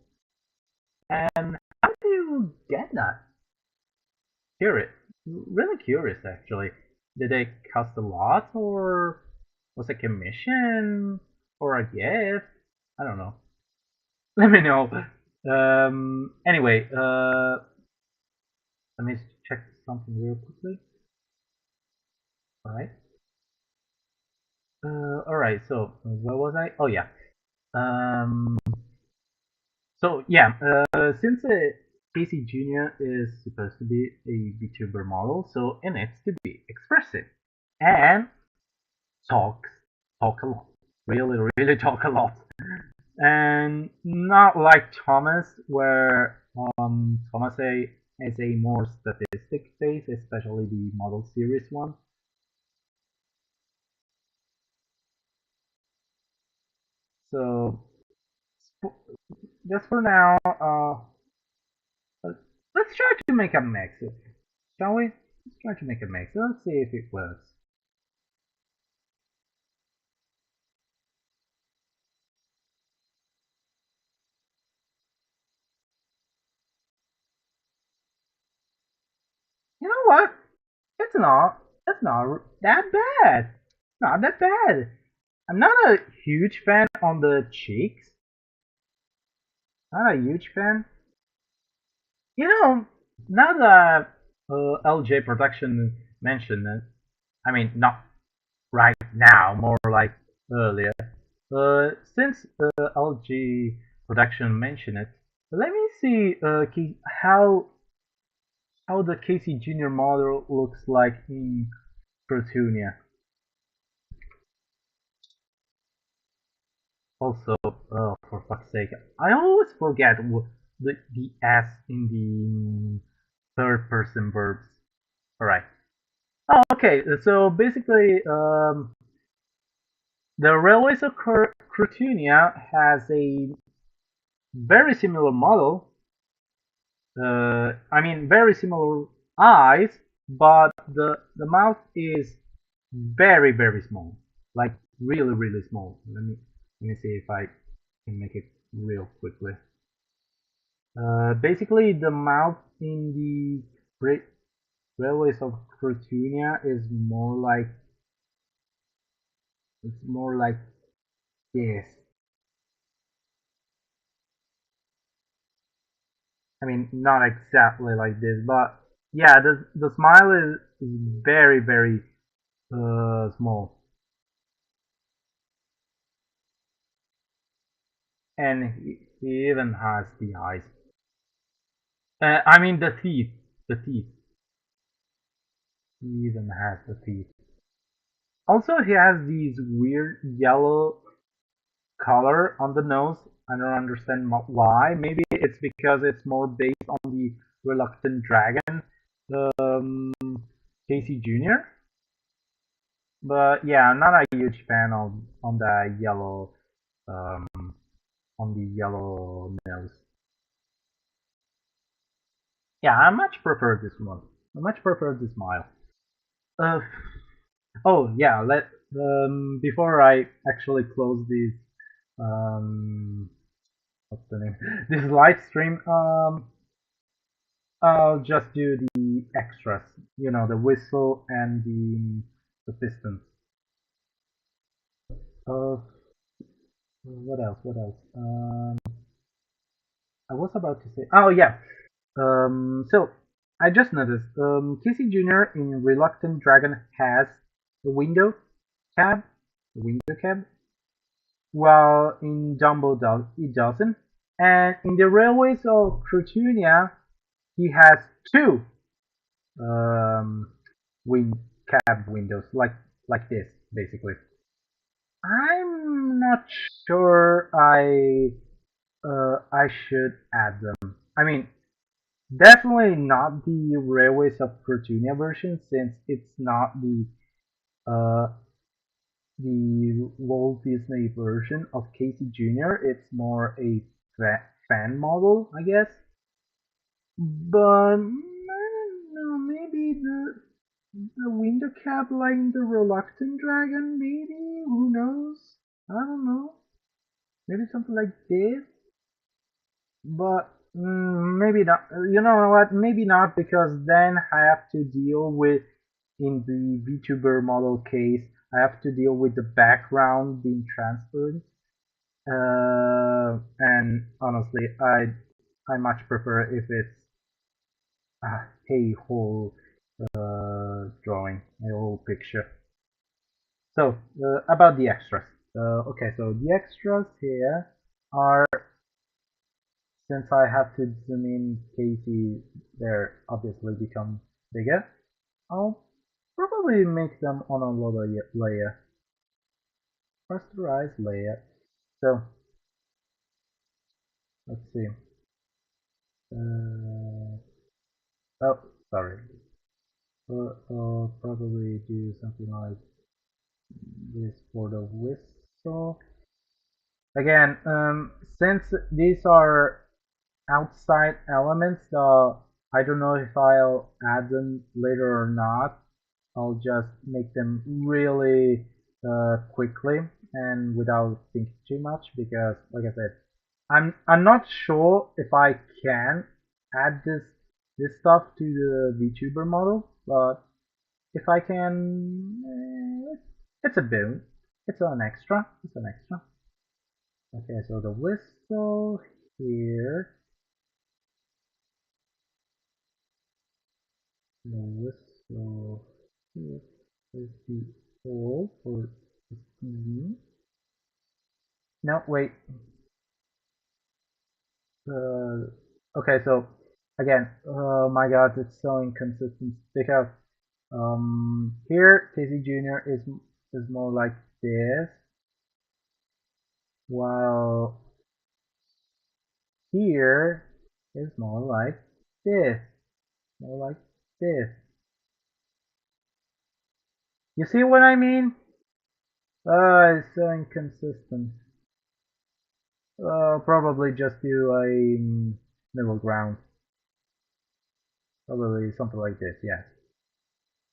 And how do you get that? Curious, really curious actually. Did they cost a lot, or was it commission, or a gift? I don't know. Let me know. Anyway, let me check something real quickly. All right. All right. So where was I? Oh yeah. Um, so yeah. Since Casey Jr. is supposed to be a VTuber model, so it needs to be expressive and talk talk a lot. Really talk a lot. And not like Thomas, where Thomas is a more statistic based, especially the model series one. So just for now, let's try to make a mix, shall we? Let's try to make a mix. Let's see if it works. You know what? It's not that bad. Not that bad. I'm not a huge fan on the cheeks. Not a huge fan. You know, now that LJ Production mentioned it, I mean, not right now, more like earlier. Since LG Production mentioned it, let me see how the Casey Jr. model looks like in Cartoonia. Also, for fuck's sake, I always forget the S in the third person verbs. Alright. Oh, okay. So basically, the Railways of Crotunia has a very similar model. I mean, very similar eyes, but the mouth is very small, like really small. Let me see if I can make it real quickly. Basically, the mouth in the Railways of Crotunia is more like this. I mean, not exactly like this, but yeah, the smile is very small, and he even has the eyes. I mean the teeth, the teeth. He even has the teeth. Also, he has these weird yellow color on the nose. I don't understand why. Maybe it's because it's more based on the reluctant dragon, um, Casey Jr. But yeah, I'm not a huge fan of on the um, yellow nose. Yeah, I much prefer this one. I much prefer the smile. Uh, oh yeah, let before I actually close this um, what's the name? This live stream. I'll just do the extras. You know, the whistle and the pistons. Uh, what else? What else? I was about to say. Oh yeah. So I just noticed. Casey Jr. in Reluctant Dragon has the cab, window cab, while in Dumbo it doesn't. And in the Railways of Crotunia, he has two um, wing cab windows, like this, basically. I'm not sure I should add them. I mean, definitely not the Railways of Fortuna version, since it's not uh, the Walt Disney version of Casey Jr. It's more a fan model, I guess. But I don't know, maybe the window cap like the Reluctant Dragon, maybe? Who knows? I don't know. Maybe something like this. But maybe not. You know what? Maybe not, because then I have to deal with, in the VTuber model case, I have to deal with the background being transferred. And honestly, I much prefer if it's a whole drawing, a whole picture. So about the extras. Okay, so the extras here are, since I have to zoom in Casey, they're obviously become bigger. I'll probably make them on a lower layer, rasterized layer. So let's see. Oh, sorry. I'll probably do something like this for the whistle. Again, since these are outside elements, I don't know if I'll add them later or not. I'll just make them really quickly and without thinking too much, because, like I said, I'm not sure if I can add this stuff to the VTuber model, but if I can, it's a boon. It's an extra. It's an extra. Okay, so the whistle here, the whistle here is the hole for the TV. No, wait. Okay, so again, oh my God, it's so inconsistent, because here Casey Jr. is more like this, while here is more like this, more like this. You see what I mean? It's so inconsistent. Probably just do a middle ground. Probably something like this, yeah.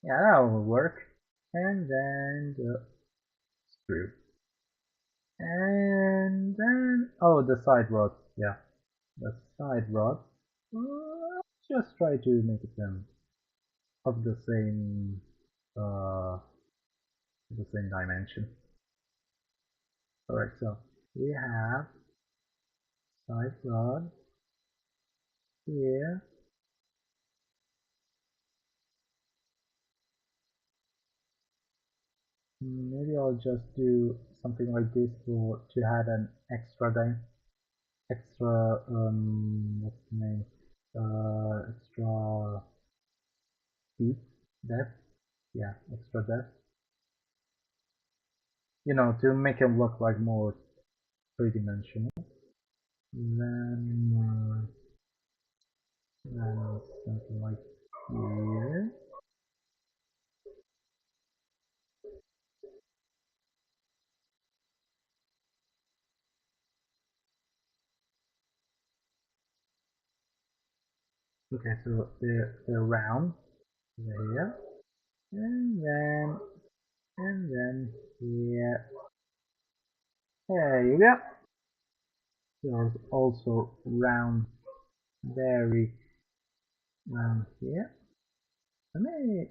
Yeah, that will work. And then the screw. And then, oh, the side rods, yeah. The side rods. Just try to make them of uh, the same dimension. Alright, so we have side rod here. Maybe I'll just do something like this to add an extra what's the name? Extra deep depth. Yeah, extra depth. You know, to make it look like more three-dimensional. Then, something like here. Okay, so they're round here, and then here. There you go. There's also round, very round here. Let me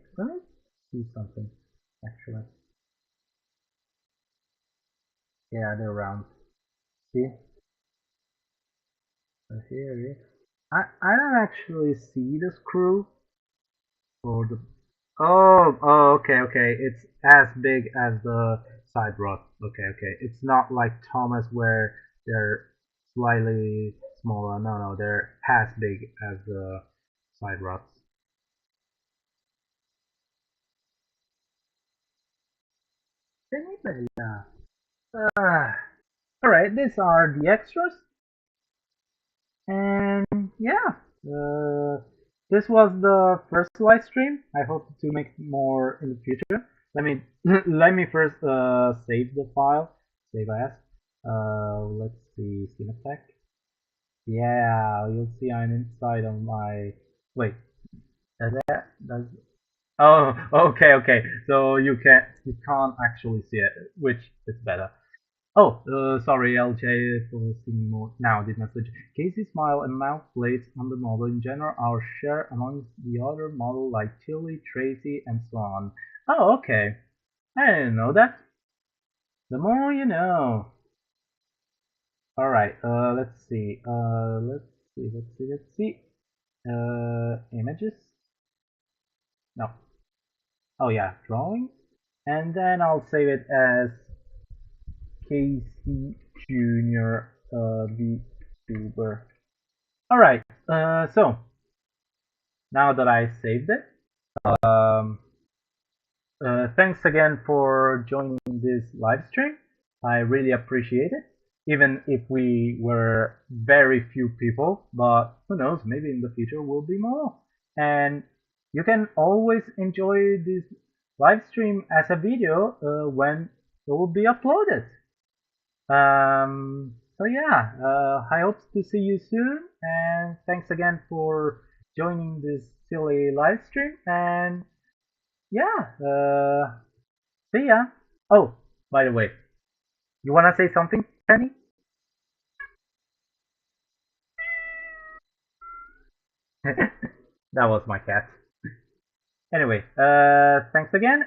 see something actually. Yeah, they're round. See, so here is. I don't actually see the screw or the. Oh, okay, okay. It's as big as the side rod. Okay, okay. It's not like Thomas where they're slightly smaller. No, no, they're as big as the side rods. Yeah. All right, these are the extras, and yeah, uh, this was the first live stream. I hope to make more in the future. Let me let me first save the file. Save as. Let's see, Cinepack. Yeah, you'll see I'm inside of my. Wait, does that does? Oh, okay, okay. So you can't actually see it, which is better. Oh, sorry, LJ, for seeing more now this message. Casey smile and mouth plates on the model in general are shared among the other model like Tilly, Tracy, and so on. Oh, okay. I didn't know that. The more you know. Alright, let's see. Let's see. Images? No. Oh yeah, drawing. And then I'll save it as Casey Junior VTuber. Alright, so now that I saved it, um, thanks again for joining this live stream. I really appreciate it, even if we were very few people, but who knows, maybe in the future we'll be more. And you can always enjoy this live stream as a video when it will be uploaded. So yeah, I hope to see you soon, and thanks again for joining this silly live stream. And yeah, see ya. Oh, by the way, you wanna say something, Penny? That was my cat. Anyway, thanks again.